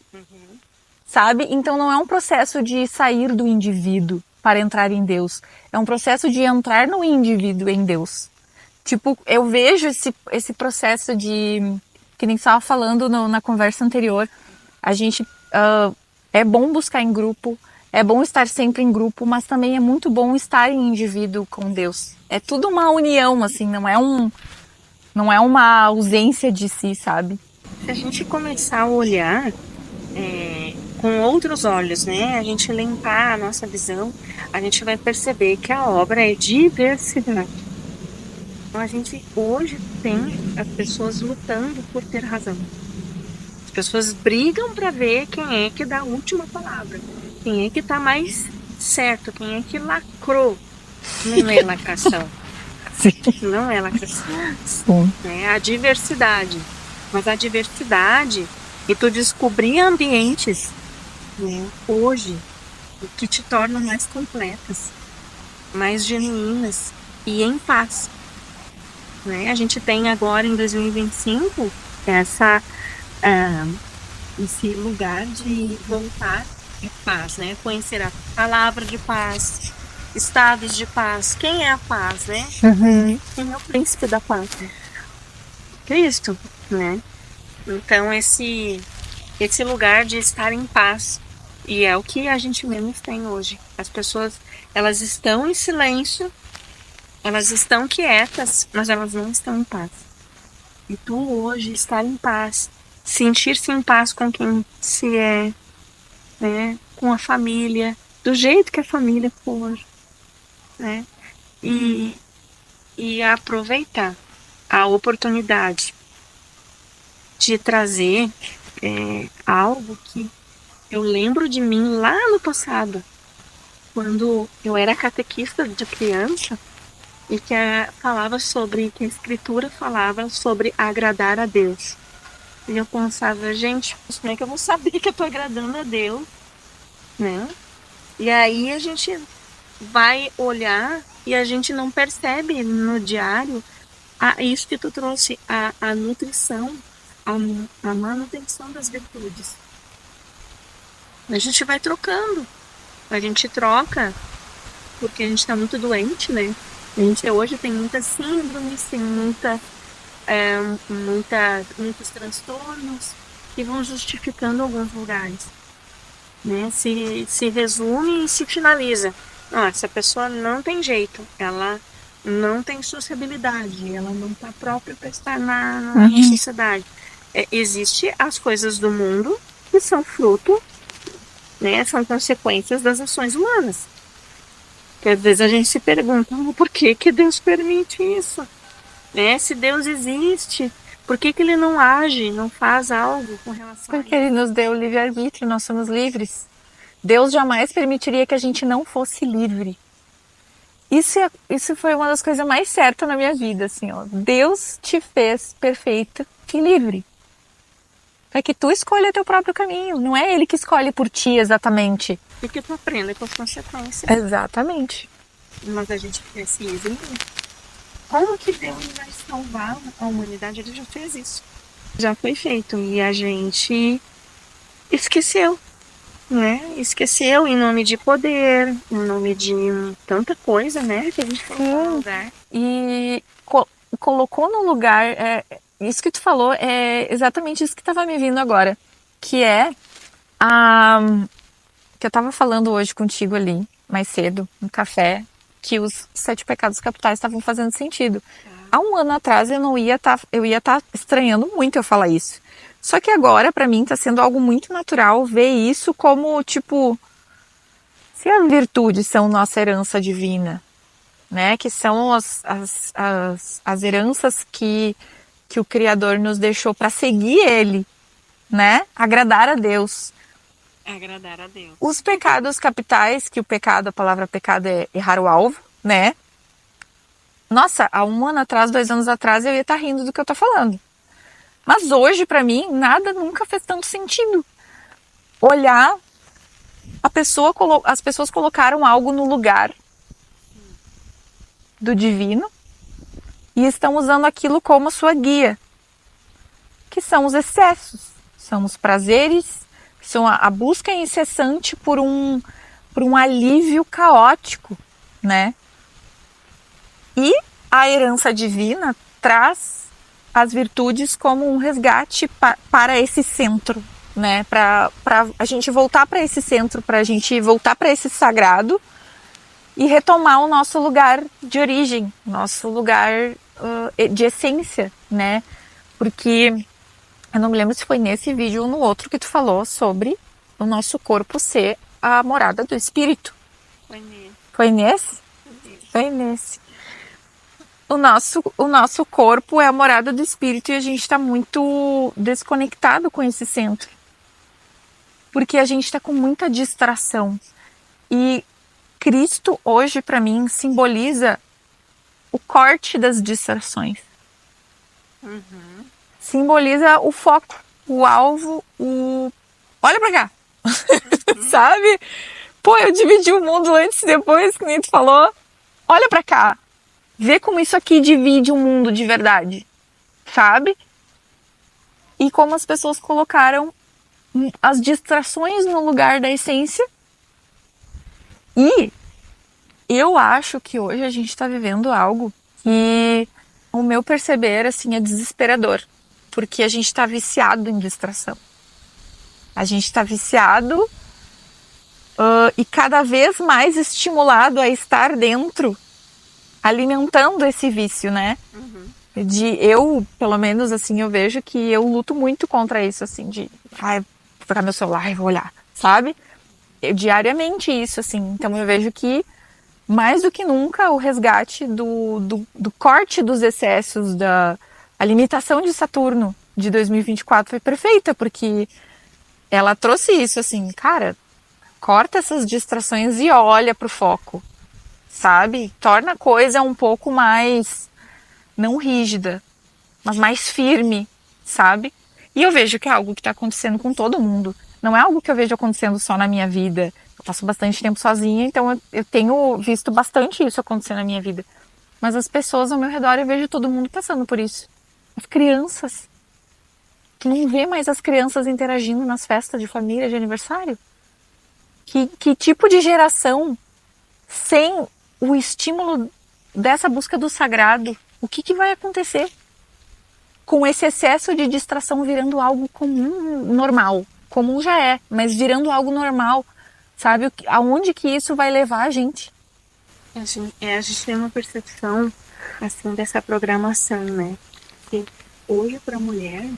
Sabe? Então não é um processo de sair do indivíduo para entrar em Deus. É um processo de entrar no indivíduo em Deus. Tipo, eu vejo esse processo de... Que nem estava falando na conversa anterior. A gente... é bom buscar em grupo, é bom estar sempre em grupo, mas também é muito bom estar em indivíduo com Deus. É tudo uma união, assim, não é uma ausência de si, sabe? Se a gente começar a olhar com outros olhos, né? A gente limpar a nossa visão, a gente vai perceber que a obra é diversidade. Então a gente hoje tem as pessoas lutando por ter razão. As pessoas brigam para ver quem é que dá a última palavra, quem é que tá mais certo, quem é que lacrou. Não é lacração. Sim. Não é lacração. Sim. É a diversidade. Mas a diversidade e tu descobrir ambientes, né, hoje que te tornam mais completas, mais genuínas e em paz. Né? A gente tem agora em 2025 esse lugar de voltar à paz, né? Conhecer a palavra de paz, estados de paz. Quem é a paz, né? Uhum. Quem é o príncipe da paz? Cristo, né? Então esse lugar de estar em paz, e é o que a gente menos tem hoje. As pessoas, elas estão em silêncio, elas estão quietas, mas elas não estão em paz. E tu hoje estar em paz, sentir-se em paz com quem se é, né? Com a família, do jeito que a família for, né? E aproveitar a oportunidade de trazer algo que eu lembro de mim lá no passado, quando eu era catequista de criança, e que falava sobre, que a escritura falava sobre agradar a Deus. E eu pensava, gente, como é que eu vou saber que eu tô agradando a Deus, né? E aí a gente vai olhar e a gente não percebe no diário isso que tu trouxe, a nutrição, a manutenção das virtudes. A gente vai trocando. A gente troca porque a gente está muito doente, né? A gente hoje tem muitas síndromes, tem muitos transtornos que vão justificando alguns lugares. Né? Se resume e se finaliza. Essa pessoa não tem jeito. Ela não tem sociabilidade, ela não está própria para estar na sociedade. Existe as coisas do mundo que são fruto, né, são consequências das ações humanas. Que às vezes a gente se pergunta, por que Deus permite isso? Né? Se Deus existe, por que ele não age, não faz algo com relação a isso? Porque ele nos deu o livre-arbítrio, nós somos livres. Deus jamais permitiria que a gente não fosse livre. Isso foi uma das coisas mais certas na minha vida, assim, ó. Deus te fez perfeita e livre. É que tu escolha teu próprio caminho, não é ele que escolhe por ti exatamente. E que tu aprenda com as consequências. Exatamente. Mas a gente precisa entender. Como que Deus vai salvar a humanidade? Ele já fez isso. Já foi feito. E a gente esqueceu, né? Esqueceu em nome de poder, em nome de tanta coisa, né? Que a gente colocou no lugar. E colocou no lugar... isso que tu falou é exatamente isso que estava me vindo agora. Que é que eu estava falando hoje contigo ali, mais cedo, no café, que os 7 pecados capitais estavam fazendo sentido. Há um ano atrás eu ia estar estranhando muito eu falar isso. Só que agora, para mim, está sendo algo muito natural ver isso como, tipo, se as virtudes são nossa herança divina, né? Que são as heranças que o Criador nos deixou para seguir Ele, né? Agradar a Deus. Agradar a Deus. Os pecados capitais, que a palavra pecado é errar o alvo, né? Nossa, há um ano atrás, 2 anos atrás, eu ia estar rindo do que eu tô falando. Mas hoje, para mim, nada nunca fez tanto sentido. Olhar, as pessoas colocaram algo no lugar do divino e estão usando aquilo como sua guia, que são os excessos, são os prazeres, são a busca incessante por um alívio caótico, né? E a herança divina traz as virtudes como um resgate para esse centro, né? Para a gente voltar para esse centro, para a gente voltar para esse sagrado e retomar o nosso lugar de origem, nosso lugar de essência, né? Porque eu não me lembro se foi nesse vídeo ou no outro que tu falou sobre o nosso corpo ser a morada do espírito. Foi nesse. Foi nesse? Foi nesse. O nosso corpo é a morada do espírito e a gente está muito desconectado com esse centro. Porque a gente está com muita distração. E Cristo hoje, para mim, simboliza o corte das distrações. Uhum. Simboliza o foco, o alvo, olha pra cá, sabe? Pô, eu dividi o mundo antes e depois, que nem tu falou. Olha pra cá, vê como isso aqui divide o mundo de verdade, sabe? E como as pessoas colocaram as distrações no lugar da essência. E eu acho que hoje a gente tá vivendo algo que, o meu perceber, assim, é desesperador. Porque a gente está viciado em distração. A gente está viciado e cada vez mais estimulado a estar dentro, alimentando esse vício, né? Uhum. Eu, pelo menos, assim, eu vejo que eu luto muito contra isso, assim, vou pegar meu celular e vou olhar, sabe? Diariamente isso, assim. Então eu vejo que, mais do que nunca, o resgate do corte dos excessos, a limitação de Saturno de 2024 foi perfeita, porque ela trouxe isso, assim, cara, corta essas distrações e olha pro foco, sabe? Torna a coisa um pouco mais, não rígida, mas mais firme, sabe? E eu vejo que é algo que está acontecendo com todo mundo. Não é algo que eu vejo acontecendo só na minha vida. Eu passo bastante tempo sozinha, então eu tenho visto bastante isso acontecer na minha vida. Mas as pessoas ao meu redor, eu vejo todo mundo passando por isso. As crianças. Tu não vê mais as crianças interagindo nas festas de família, de aniversário? Que tipo de geração, sem o estímulo dessa busca do sagrado, o que vai acontecer? Com esse excesso de distração virando algo comum, normal. Comum já é, mas virando algo normal. Sabe aonde que isso vai levar a gente? A gente tem uma percepção, assim, dessa programação, né? Que hoje, para a mulher,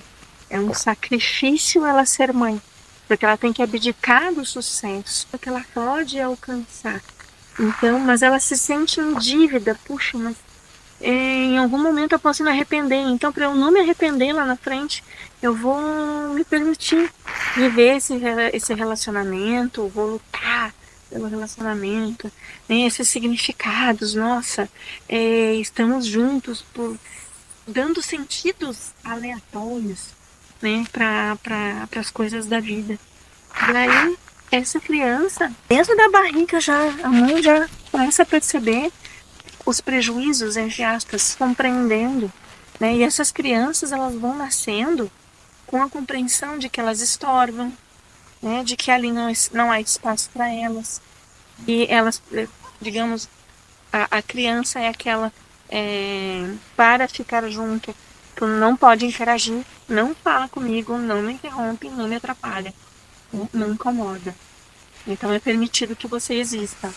é um sacrifício ela ser mãe, porque ela tem que abdicar do sucesso, porque ela pode alcançar. Então, mas ela se sente em dívida, puxa, mas em algum momento eu posso me arrepender. Então, para eu não me arrepender lá na frente, eu vou me permitir viver esse relacionamento, vou lutar pelo relacionamento, né? Esses significados, nossa, estamos juntos dando sentidos aleatórios, né, para as coisas da vida. E aí, essa criança, dentro da barriga a mãe já começa a perceber os prejuízos, entre aspas, compreendendo, né? E essas crianças, elas vão nascendo com a compreensão de que elas estorvam, né? De que ali não há espaço para elas. E elas, digamos, a criança é aquela para ficar junto, tu não pode interagir, não fala comigo, não me interrompe, não me atrapalha, né? Não incomoda. Então é permitido que você exista,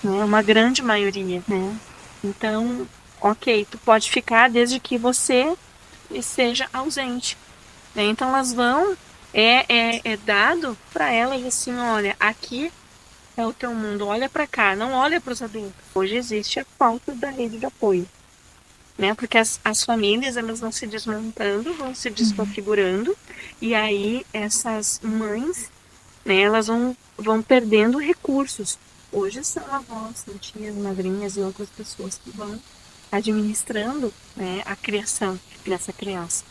né? Uma grande maioria, né? Então, ok, tu pode ficar desde que você seja ausente, né? Então elas vão, é dado para elas assim, olha, aqui é o teu mundo, olha para cá, não olha para os adultos. Hoje existe a falta da rede de apoio, né? Porque as famílias, elas vão se desmontando, vão se desconfigurando, e aí essas mães, né, elas vão perdendo recursos. Hoje são avós, são tias, madrinhas e outras pessoas que vão administrando, né, a criação dessa criança.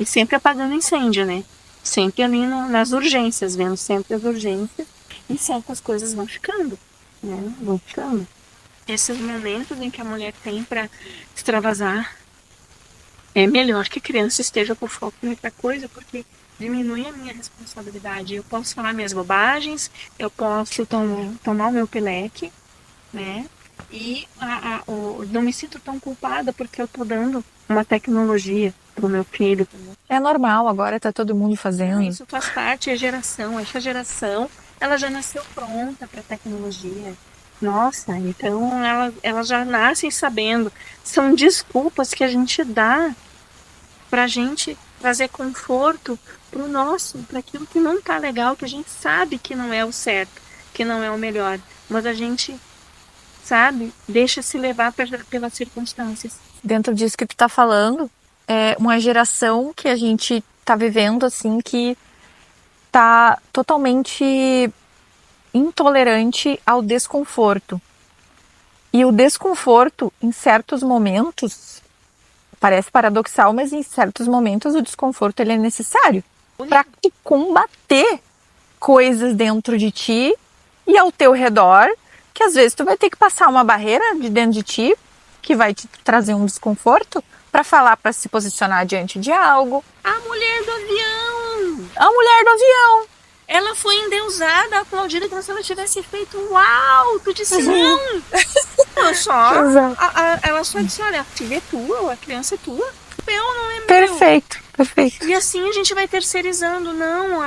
E sempre apagando incêndio, né? Sempre ali nas urgências, vendo sempre as urgências, e certas coisas vão ficando, né? Vão ficando. Esses momentos em que a mulher tem para extravasar, é melhor que a criança esteja com foco em outra coisa, porque diminui a minha responsabilidade. Eu posso falar minhas bobagens, eu posso tomar o meu pileque, né? E não me sinto tão culpada porque eu tô dando uma tecnologia pro meu filho. É normal, agora tá todo mundo fazendo. Isso faz parte, essa geração, ela já nasceu pronta para tecnologia. Nossa, então elas já nascem sabendo. São desculpas que a gente dá pra gente trazer conforto pro nosso, para aquilo que não tá legal, que a gente sabe que não é o certo, que não é o melhor, mas a gente, sabe, deixa se levar pelas circunstâncias. Dentro disso que tu tá falando, é uma geração que a gente tá vivendo, assim, que tá totalmente intolerante ao desconforto. E o desconforto, em certos momentos, parece paradoxal, mas em certos momentos o desconforto ele é necessário para combater coisas dentro de ti e ao teu redor, que às vezes tu vai ter que passar uma barreira de dentro de ti, que vai te trazer um desconforto, para falar, para se posicionar diante de algo. A mulher do avião! A mulher do avião! Ela foi endeusada, aplaudida, como se ela tivesse feito uau! Tu disse não! Ela só disse, olha, a filha é tua, a criança é tua. Eu não é meu. Perfeito, perfeito. E assim a gente vai terceirizando, não,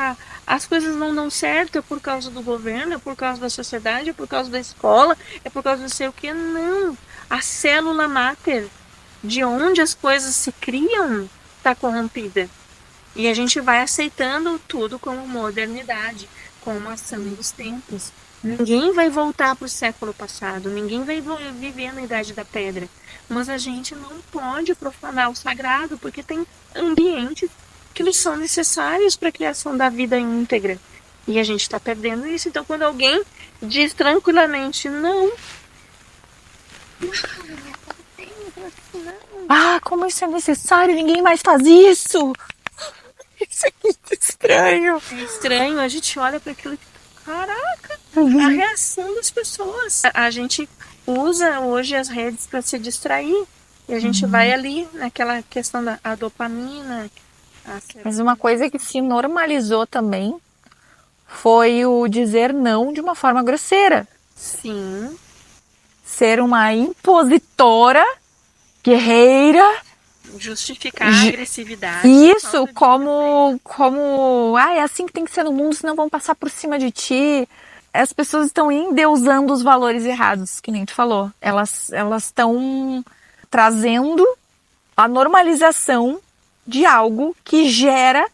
as coisas não dão certo, é por causa do governo, é por causa da sociedade, é por causa da escola, é por causa do sei o que. Não, a célula máter, de onde as coisas se criam, está corrompida. E a gente vai aceitando tudo como modernidade, como ação dos tempos. Ninguém vai voltar para o século passado, ninguém vai viver na Idade da Pedra. Mas a gente não pode profanar o sagrado, porque tem ambientes que eles são necessários para a criação da vida íntegra. E a gente está perdendo isso. Então, quando alguém diz tranquilamente não, ah, como isso é necessário, ninguém mais faz isso. Isso é muito estranho. É estranho, a gente olha para aquilo e caraca, a reação das pessoas. A gente usa hoje as redes para se distrair. E a gente vai ali naquela questão da dopamina. Mas uma coisa que se normalizou também foi o dizer não de uma forma grosseira. Sim. Ser uma impositora, guerreira. Justificar a agressividade. Isso, como é assim que tem que ser no mundo, senão vão passar por cima de ti. as pessoas estão endeusando os valores errados, que nem tu falou. Elas estão trazendo a normalização de algo que gera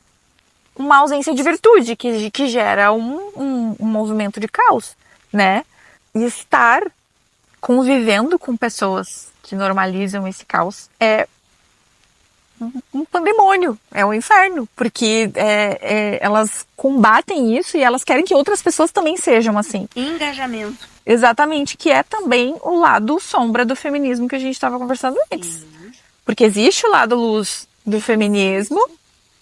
uma ausência de virtude, que gera um movimento de caos, né? E estar convivendo com pessoas que normalizam esse caos é um pandemônio, é um inferno, porque elas combatem isso e elas querem que outras pessoas também sejam assim. Engajamento. Exatamente, que é também o lado sombra do feminismo que a gente estava conversando antes. Porque existe o lado luz do feminismo,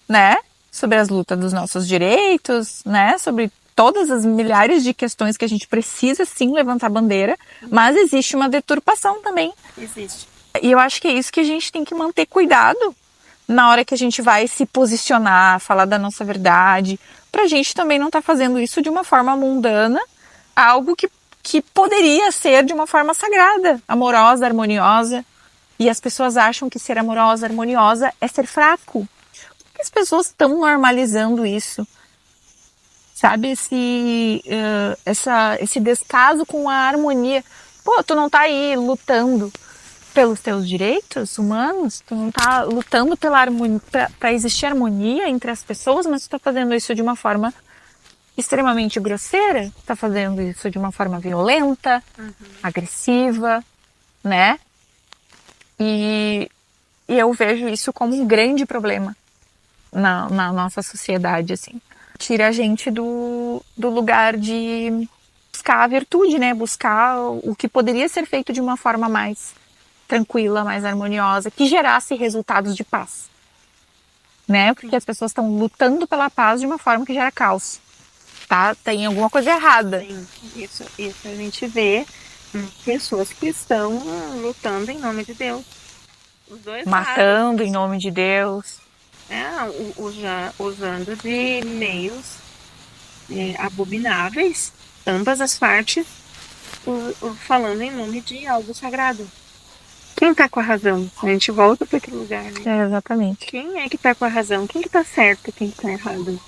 né? Sobre as lutas dos nossos direitos, né? Sobre todas as milhares de questões que a gente precisa sim levantar bandeira, mas existe uma deturpação também. Existe. E eu acho que é isso que a gente tem que manter cuidado na hora que a gente vai se posicionar, falar da nossa verdade, pra gente também não estar fazendo isso de uma forma mundana, algo que poderia ser de uma forma sagrada, amorosa, harmoniosa. E as pessoas acham que ser amorosa, harmoniosa é ser fraco. Por que as pessoas estão normalizando isso? Sabe, esse descaso com a harmonia. Pô, tu não tá aí lutando pelos teus direitos humanos? Tu não tá lutando pela harmonia, pra existir harmonia entre as pessoas, mas tu tá fazendo isso de uma forma extremamente grosseira? Tu tá fazendo isso de uma forma violenta, agressiva, né? E eu vejo isso como um grande problema na nossa sociedade, assim. Tira a gente do lugar de buscar a virtude, né? Buscar o que poderia ser feito de uma forma mais tranquila, mais harmoniosa, que gerasse resultados de paz, né? Porque as pessoas estão lutando pela paz de uma forma que gera caos, tá? Tem alguma coisa errada. Sim, isso a gente vê pessoas que estão lutando em nome de Deus. Os dois Matando lados. em nome de Deus. Usando de meios abomináveis, ambas as partes, falando em nome de algo sagrado. Quem tá com a razão? A gente volta para aquele lugar, né? Exatamente. Quem é que tá com a razão? Quem que tá certo e quem que tá errado?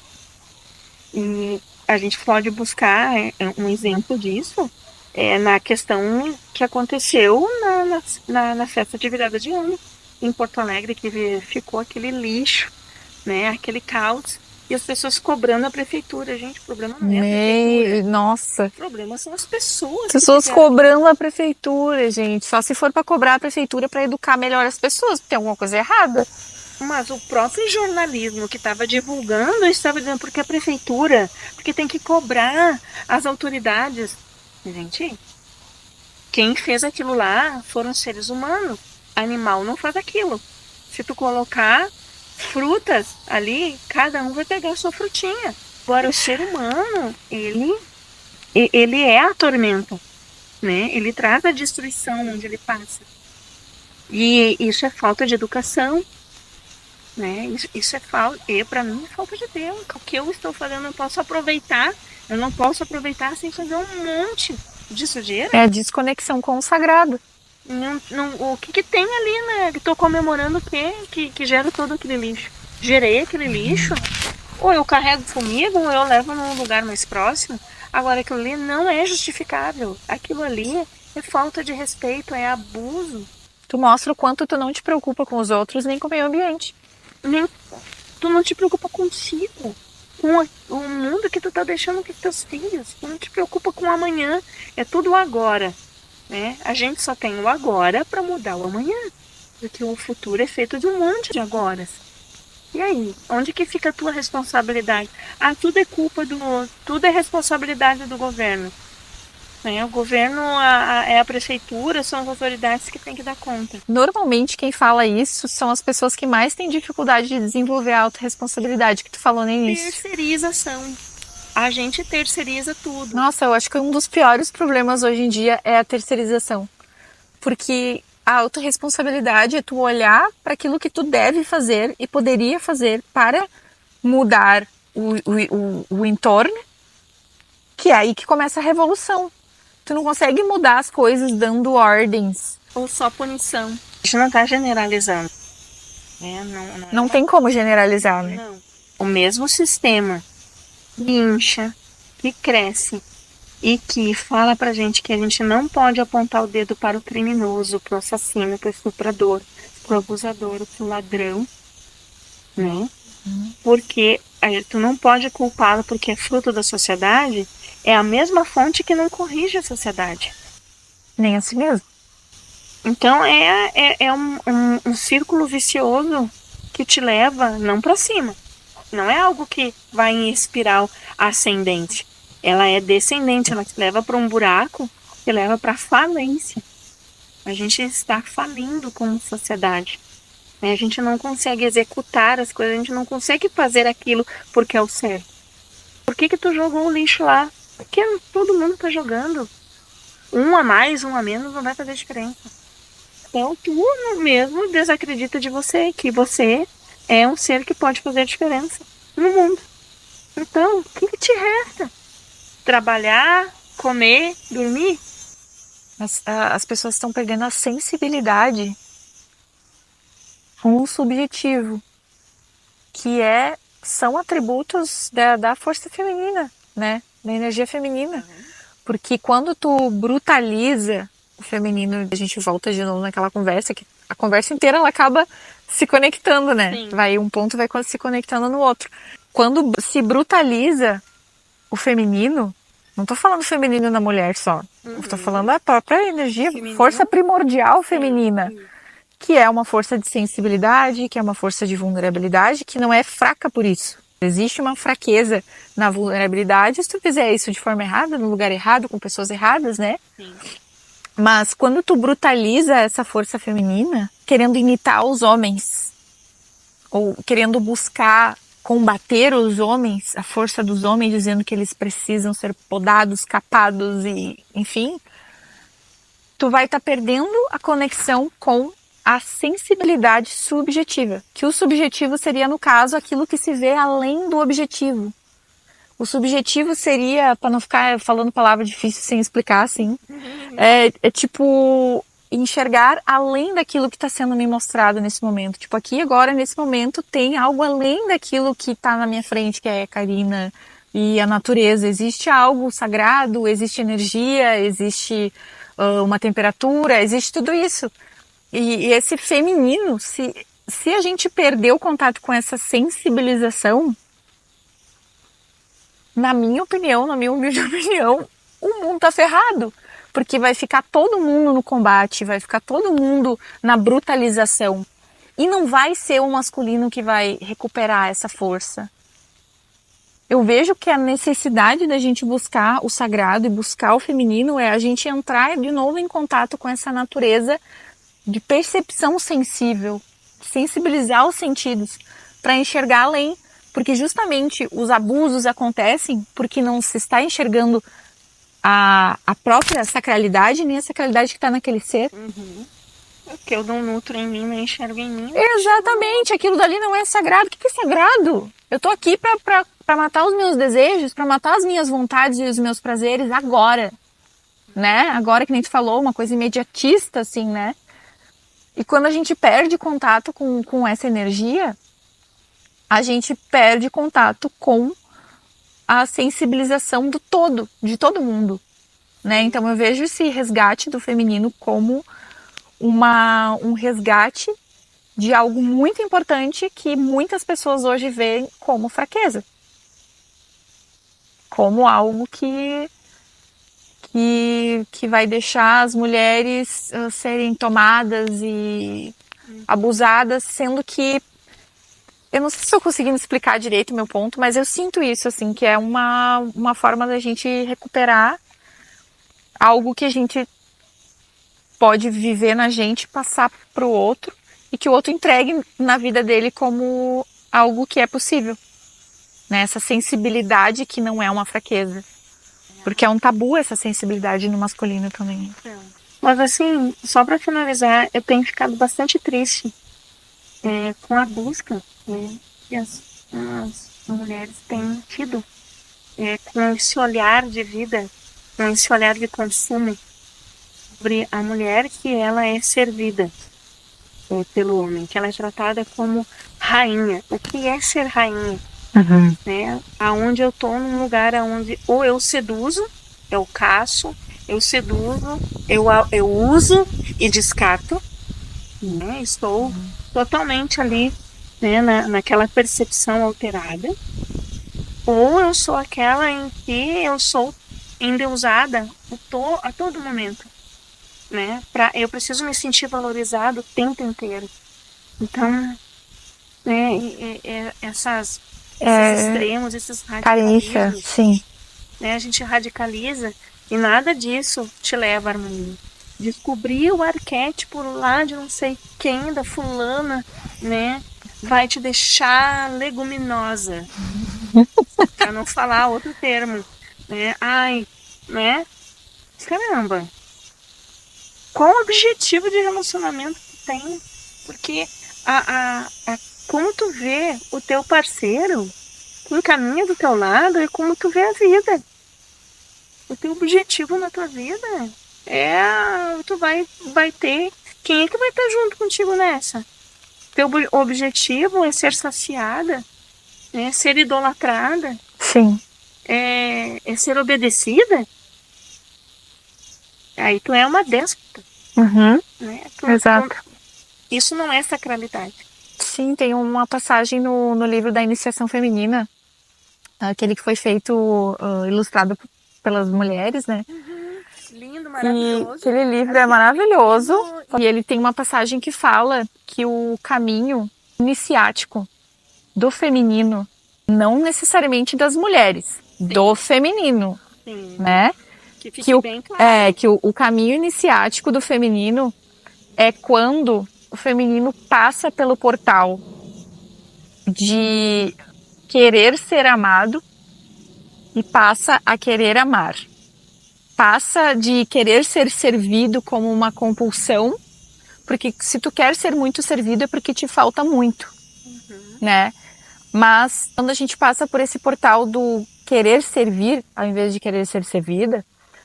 E a gente pode buscar um exemplo disso na questão que aconteceu na festa de virada de ano em Porto Alegre, que ficou aquele lixo, né? Aquele caos. E as pessoas cobrando a prefeitura. Gente, o problema não é a prefeitura. Nossa. O problema são as pessoas. Pessoas cobrando a prefeitura, gente. Só se for para cobrar a prefeitura para educar melhor as pessoas. Tem alguma coisa errada. Mas o próprio jornalismo que estava divulgando estava dizendo porque a prefeitura, porque tem que cobrar as autoridades. Gente, quem fez aquilo lá foram seres humanos. Animal não faz aquilo. Se tu colocar frutas ali, cada um vai pegar a sua frutinha. Agora o ser humano, ele é a tormenta, né? Ele traz a destruição onde ele passa. E isso é falta de educação, né? Isso é falta, para mim é falta de Deus. O que eu estou fazendo, eu não posso aproveitar sem fazer um monte de sujeira. É a desconexão com o sagrado. O que tem ali, né? Estou comemorando o quê? Que gera todo aquele lixo. Gerei aquele lixo, ou eu carrego comigo, ou eu levo num lugar mais próximo. Agora, aquilo ali não é justificável. Aquilo ali é falta de respeito, é abuso. Tu mostra o quanto tu não te preocupa com os outros, nem com o meio ambiente. Tu não te preocupa contigo, com o mundo que tu tá deixando com os teus filhos. Tu não te preocupa com o amanhã. É tudo agora. Né? A gente só tem o agora para mudar o amanhã, porque o futuro é feito de um monte de agoras. E aí, onde que fica a tua responsabilidade? Tudo é responsabilidade do governo. Né? O governo é a prefeitura, são as autoridades que têm que dar conta. Normalmente quem fala isso são as pessoas que mais têm dificuldade de desenvolver a autorresponsabilidade que tu falou no início. Terceirização. A gente terceiriza tudo. Nossa, eu acho que um dos piores problemas hoje em dia é a terceirização. Porque a autorresponsabilidade é tu olhar para aquilo que tu deve fazer e poderia fazer para mudar o entorno, que é aí que começa a revolução. Tu não consegue mudar as coisas dando ordens. Ou só punição. A gente não está generalizando. Não tem como generalizar, né? Não. O mesmo sistema que incha, que cresce e que fala pra gente que a gente não pode apontar o dedo para o criminoso, pro assassino, pro estuprador, pro abusador, pro ladrão, né? Porque tu não pode culpá-lo porque é fruto da sociedade, é a mesma fonte que não corrige a sociedade. Nem assim mesmo. Então é um círculo vicioso que te leva não para cima. Não é algo que vai em espiral ascendente. Ela é descendente, ela te leva para um buraco que leva para falência. A gente está falindo como sociedade. A gente não consegue executar as coisas, a gente não consegue fazer aquilo porque é o certo. Por que tu jogou o lixo lá? Porque todo mundo tá jogando. Um a mais, um a menos não vai fazer diferença. Então tu mesmo desacredita de você, que você é um ser que pode fazer diferença no mundo. Então, o que te resta? Trabalhar, comer, dormir? As pessoas estão perdendo a sensibilidade com o subjetivo, que são atributos da força feminina, né? Da energia feminina. Porque quando tu brutaliza o feminino, a gente volta de novo naquela conversa, que a conversa inteira ela acaba se conectando, né? Sim. Vai um ponto vai se conectando no outro. Quando se brutaliza o feminino, não tô falando feminino na mulher só, tô falando a própria energia, Feminino. força primordial feminina, que é uma força de sensibilidade, que é uma força de vulnerabilidade, que não é fraca por isso. Existe uma fraqueza na vulnerabilidade se tu fizer isso de forma errada, no lugar errado, com pessoas erradas, né? Sim. Mas quando tu brutaliza essa força feminina, querendo imitar os homens, ou querendo buscar combater os homens, a força dos homens, dizendo que eles precisam ser podados, capados e, enfim, tu vai estar perdendo a conexão com a sensibilidade subjetiva, que o subjetivo seria, no caso, aquilo que se vê além do objetivo. O subjetivo seria, para não ficar falando palavra difícil sem explicar, assim, é tipo enxergar além daquilo que está sendo me mostrado nesse momento. Tipo, aqui agora, nesse momento, tem algo além daquilo que está na minha frente, que é a Karina e a natureza. Existe algo sagrado, existe energia, existe uma temperatura, existe tudo isso. E esse feminino, se a gente perder o contato com essa sensibilização, na minha opinião, na minha humilde opinião, o mundo tá ferrado. Porque vai ficar todo mundo no combate, vai ficar todo mundo na brutalização. E não vai ser o masculino que vai recuperar essa força. Eu vejo que a necessidade da gente buscar o sagrado e buscar o feminino é a gente entrar de novo em contato com essa natureza de percepção sensível, sensibilizar os sentidos para enxergar além, porque justamente os abusos acontecem porque não se está enxergando a própria sacralidade, nem a sacralidade que está naquele ser. Porque eu não nutro em mim, nem enxergo em mim. Exatamente, aquilo dali não é sagrado. O que é sagrado? Eu tô aqui para matar os meus desejos, para matar as minhas vontades e os meus prazeres agora, né? Agora que nem tu falou, uma coisa imediatista, assim, né? E quando a gente perde contato com essa energia, a gente perde contato com a sensibilização do todo, de todo mundo, né? Então eu vejo esse resgate do feminino como um resgate de algo muito importante que muitas pessoas hoje veem como fraqueza. Como algo que vai deixar as mulheres serem tomadas e abusadas, sendo que eu não sei se estou conseguindo explicar direito o meu ponto, mas eu sinto isso, assim, que é uma forma da gente recuperar algo que a gente pode viver na gente, passar para o outro e que o outro entregue na vida dele como algo que é possível, né? Essa sensibilidade que não é uma fraqueza, porque é um tabu essa sensibilidade no masculino também. Mas assim, só para finalizar, eu tenho ficado bastante triste com a busca que as mulheres têm tido com esse olhar de vida, com esse olhar de consumo sobre a mulher, que ela é servida pelo homem, que ela é tratada como rainha. O que é ser rainha? Né? Aonde eu tô num lugar onde ou eu seduzo eu caço, eu seduzo, eu uso e descarto, né? Estou totalmente ali, né, naquela percepção alterada. Ou eu sou aquela em que eu sou endeusada a todo momento, né? Eu preciso me sentir valorizado o tempo inteiro. Então, né, esses extremos, esses Carência, radicalismos, sim. né? A gente radicaliza e nada disso te leva à harmonia. Descobrir o arquétipo lá de não sei quem, da fulana, né? Vai te deixar leguminosa, para não falar outro termo, né? Ai, né? Caramba, qual o objetivo de relacionamento que tem? Porque como tu vê o teu parceiro, quem caminha do teu lado, é como tu vê a vida. O teu objetivo na tua vida tu vai ter. Quem é que vai estar junto contigo nessa? Teu objetivo é ser saciada, é ser idolatrada, Sim. é ser obedecida. Aí tu é uma déspota, Uhum. né? Exato. Isso não é sacralidade. Sim, tem uma passagem no livro da Iniciação Feminina, aquele que foi feito, ilustrado pelas mulheres, né? Lindo, E maravilhoso. aquele livro é maravilhoso. E ele tem uma passagem que fala que o caminho iniciático do feminino, não necessariamente das mulheres, do feminino, Sim. né? Que fique bem claro. Que o caminho iniciático do feminino é quando o feminino passa pelo portal de querer ser amado e passa a querer amar. Passa de querer ser servido como uma compulsão, porque se tu quer ser muito servido é porque te falta muito, né? Mas quando a gente passa por esse portal do querer servir, ao invés de querer ser servida,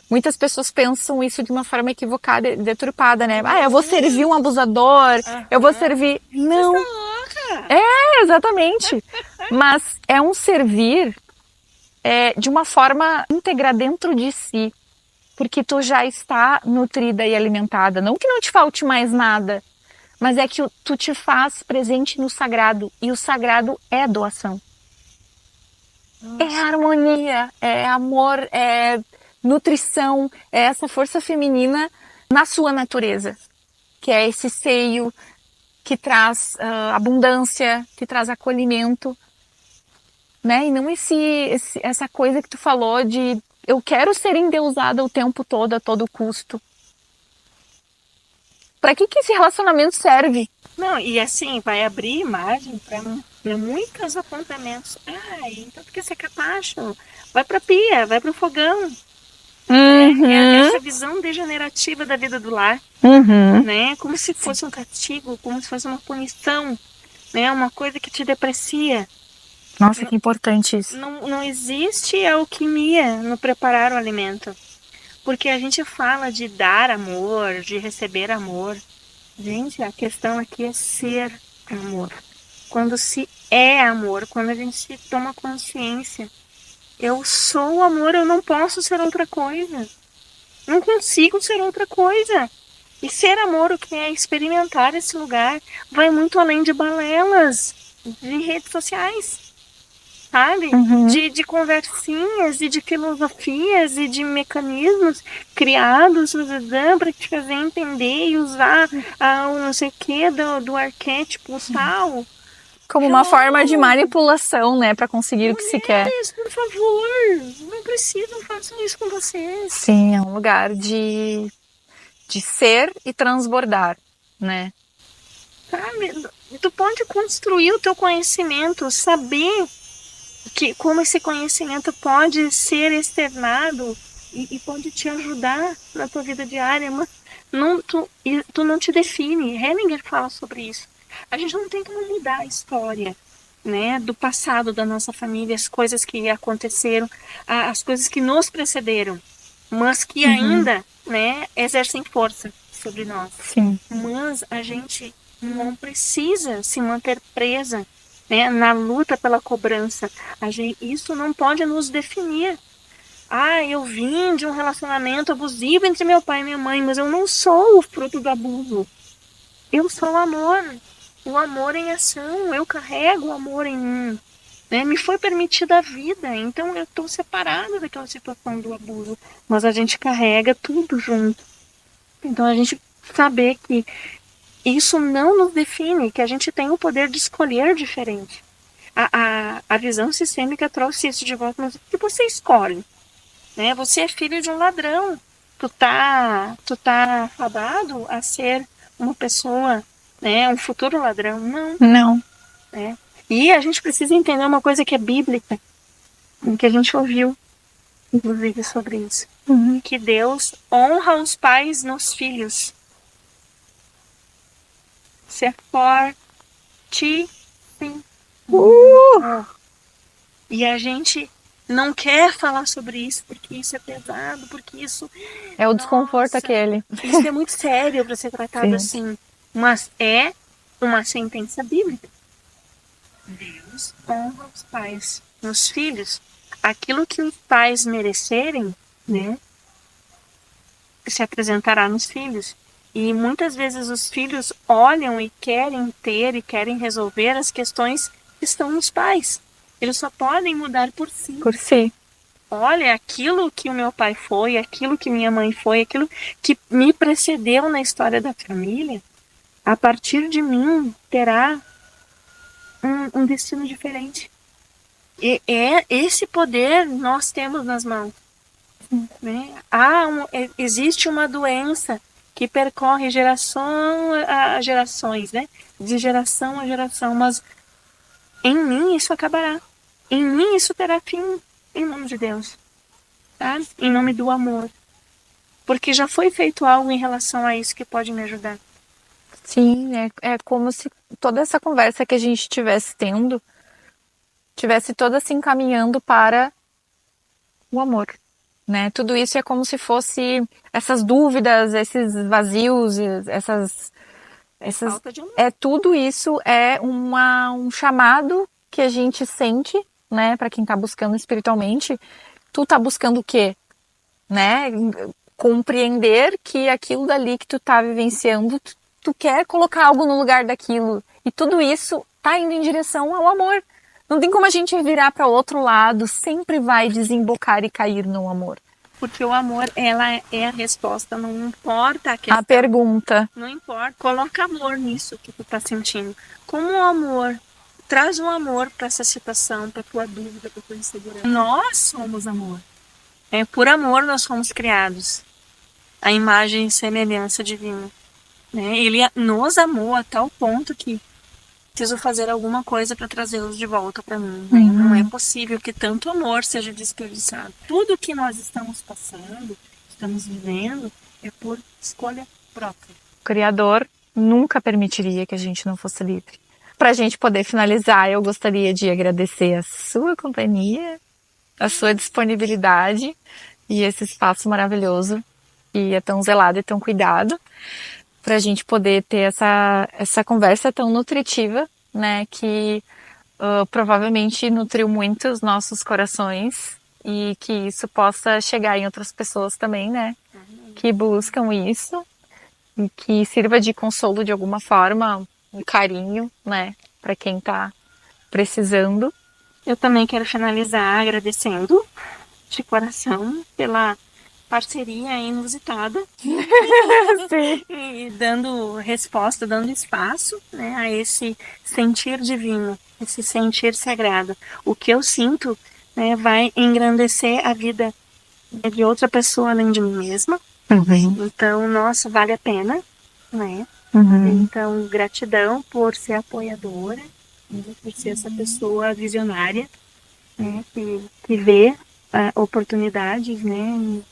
muitas pessoas pensam isso de uma forma equivocada e deturpada, né? Ah, eu vou servir um abusador, eu vou servir... Não. Exatamente. Mas é um servir de uma forma íntegra dentro de si, porque tu já está nutrida e alimentada. Não que não te falte mais nada, mas é que tu te faz presente no sagrado, e o sagrado é doação. Nossa. É harmonia, é amor, é nutrição, é essa força feminina na sua natureza, que é esse seio que traz abundância, que traz acolhimento, né? E não essa coisa que tu falou de eu quero ser endeusada o tempo todo, a todo custo. Para que esse relacionamento serve? Não, e assim, vai abrir margem para muitos apontamentos. Então porque você é capacho? Vai pra pia, vai pro fogão. Essa visão degenerativa da vida do lar, né? Como se fosse um castigo, como se fosse uma punição, né? Uma coisa que te deprecia. Nossa, que importante isso. Não existe alquimia no preparar o alimento. Porque a gente fala de dar amor, de receber amor. Gente, a questão aqui é ser amor. Quando se é amor, quando a gente se toma consciência. Eu sou amor, eu não posso ser outra coisa. Não consigo ser outra coisa. E ser amor, o que é experimentar esse lugar, vai muito além de balelas, de redes sociais. Sabe? De conversinhas e de filosofias e de mecanismos criados para te fazer entender e usar o não sei o que do arquétipo tal. Como uma forma de manipulação, né? Para conseguir o que se quer. Por favor, não precisam fazer isso com vocês. Sim, é um lugar de ser e transbordar, né? Sabe? Tu pode construir o teu conhecimento, saber como esse conhecimento pode ser externado e pode te ajudar na tua vida diária, mas tu não te define. Hellinger fala sobre isso. A gente não tem como mudar a história, né, do passado da nossa família, as coisas que aconteceram, as coisas que nos precederam, mas que ainda, né, exercem força sobre nós. Sim. Mas a gente não precisa se manter presa, né, na luta pela cobrança. Isso não pode nos definir. Eu vim de um relacionamento abusivo entre meu pai e minha mãe, mas eu não sou o fruto do abuso. Eu sou o amor em ação, eu carrego o amor em mim. Né? Me foi permitida a vida, então eu estou separada daquela situação do abuso. Mas a gente carrega tudo junto. Então a gente saber que isso não nos define, que a gente tem o poder de escolher diferente. A visão sistêmica trouxe isso de volta, mas o que você escolhe? Né? Você é filho de um ladrão. Tu tá fadado a ser uma pessoa, né, um futuro ladrão. Não. Não. Né? E a gente precisa entender uma coisa que é bíblica, que a gente ouviu, inclusive, sobre isso. Que Deus honra os pais nos filhos. Ser forte, sim. E a gente não quer falar sobre isso porque isso é pesado, porque isso É o desconforto Nossa, aquele. isso é muito sério para ser tratado assim. Mas é uma sentença bíblica. Deus honra os pais nos filhos. Aquilo que os pais merecerem, né, se apresentará nos filhos. E muitas vezes os filhos olham e querem ter e querem resolver as questões que estão nos pais. Eles só podem mudar por si. Por si. Olha, aquilo que o meu pai foi, aquilo que minha mãe foi, aquilo que me precedeu na história da família, a partir de mim terá um destino diferente. E é esse poder nós temos nas mãos. Né? Existe uma doença que percorre geração a gerações, né? De geração a geração, mas em mim isso acabará. Em mim isso terá fim, em nome de Deus. Tá? Em nome do amor. Porque já foi feito algo em relação a isso que pode me ajudar. Sim, é como se toda essa conversa que a gente estivesse tendo tivesse toda se encaminhando para o amor, né? Tudo isso é como se fosse essas dúvidas, esses vazios, essas Falta de amor. tudo isso é um chamado que a gente sente, né, para quem tá buscando espiritualmente. Tu tá buscando o quê? Né? Compreender que aquilo dali que tu tá vivenciando, tu quer colocar algo no lugar daquilo. E tudo isso tá indo em direção ao amor. Não tem como a gente virar para o outro lado, sempre vai desembocar e cair no amor. Porque o amor, ela é a resposta, não importa a questão. A pergunta. Não importa, coloca amor nisso que tu tá sentindo. Como o amor, traz um amor para essa situação, para tua dúvida, para tua insegurança. Nós somos amor. Por amor nós fomos criados. A imagem e semelhança divina. Né? Ele nos amou a tal ponto que preciso fazer alguma coisa para trazê-los de volta para mim. Né? Não é possível que tanto amor seja desperdiçado. Tudo que nós estamos passando, estamos vivendo, é por escolha própria. O Criador nunca permitiria que a gente não fosse livre. Para a gente poder finalizar, eu gostaria de agradecer a sua companhia, a sua disponibilidade e esse espaço maravilhoso que é tão zelado e tão cuidado, para a gente poder ter essa conversa tão nutritiva, né, que provavelmente nutriu muito os nossos corações e que isso possa chegar em outras pessoas também, né, que buscam isso e que sirva de consolo de alguma forma, um carinho, né, para quem está precisando. Eu também quero finalizar agradecendo de coração pela parceria inusitada. Sim. E dando resposta, dando espaço, né, a esse sentir divino, esse sentir sagrado. O que eu sinto, né, vai engrandecer a vida de outra pessoa além de mim mesma. Então, nossa, vale a pena, né? Então, gratidão por ser apoiadora, por ser essa pessoa visionária, né, que vê oportunidades, né,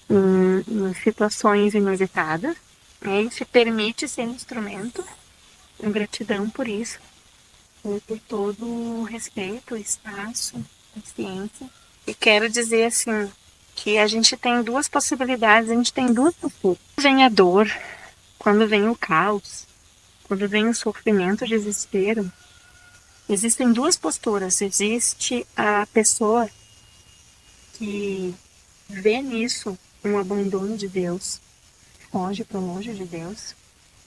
em situações inusitadas, né, e se permite ser instrumento. Gratidão por isso, por todo o respeito, espaço, paciência. E quero dizer assim, que a gente tem duas possibilidades, a gente tem duas posturas. Quando vem a dor, quando vem o caos, quando vem o sofrimento, o desespero, existem duas posturas. Existe a pessoa que vê nisso um abandono de Deus, foge para longe de Deus,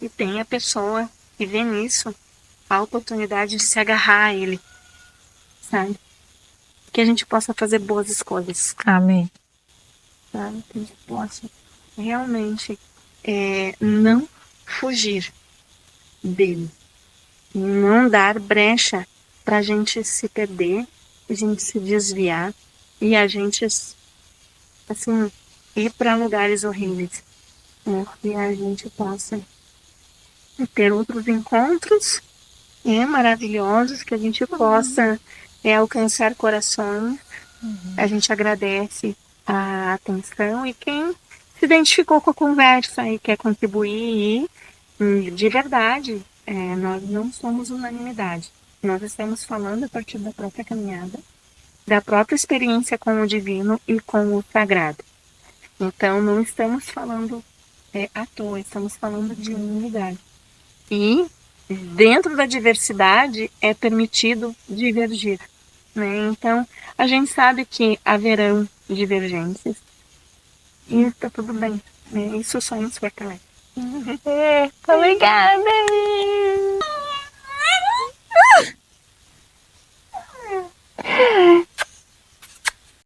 e tem a pessoa que vê nisso a oportunidade de se agarrar a Ele, sabe? Que a gente possa fazer boas escolhas, Amém. sabe? Que a gente possa realmente não fugir dele, não dar brecha para a gente se perder, a gente se desviar e a gente, assim, ir para lugares horríveis, né? E a gente possa ter outros encontros maravilhosos, que a gente possa alcançar corações. A gente agradece a atenção e quem se identificou com a conversa e quer contribuir, de verdade, nós não somos unanimidade. Nós estamos falando a partir da própria caminhada, da própria experiência com o divino e com o sagrado. Então, não estamos falando à toa, estamos falando de unidade. E, dentro da diversidade, é permitido divergir, né? Então, a gente sabe que haverão divergências e está tudo bem, né? Isso só nos fortalece. Obrigada!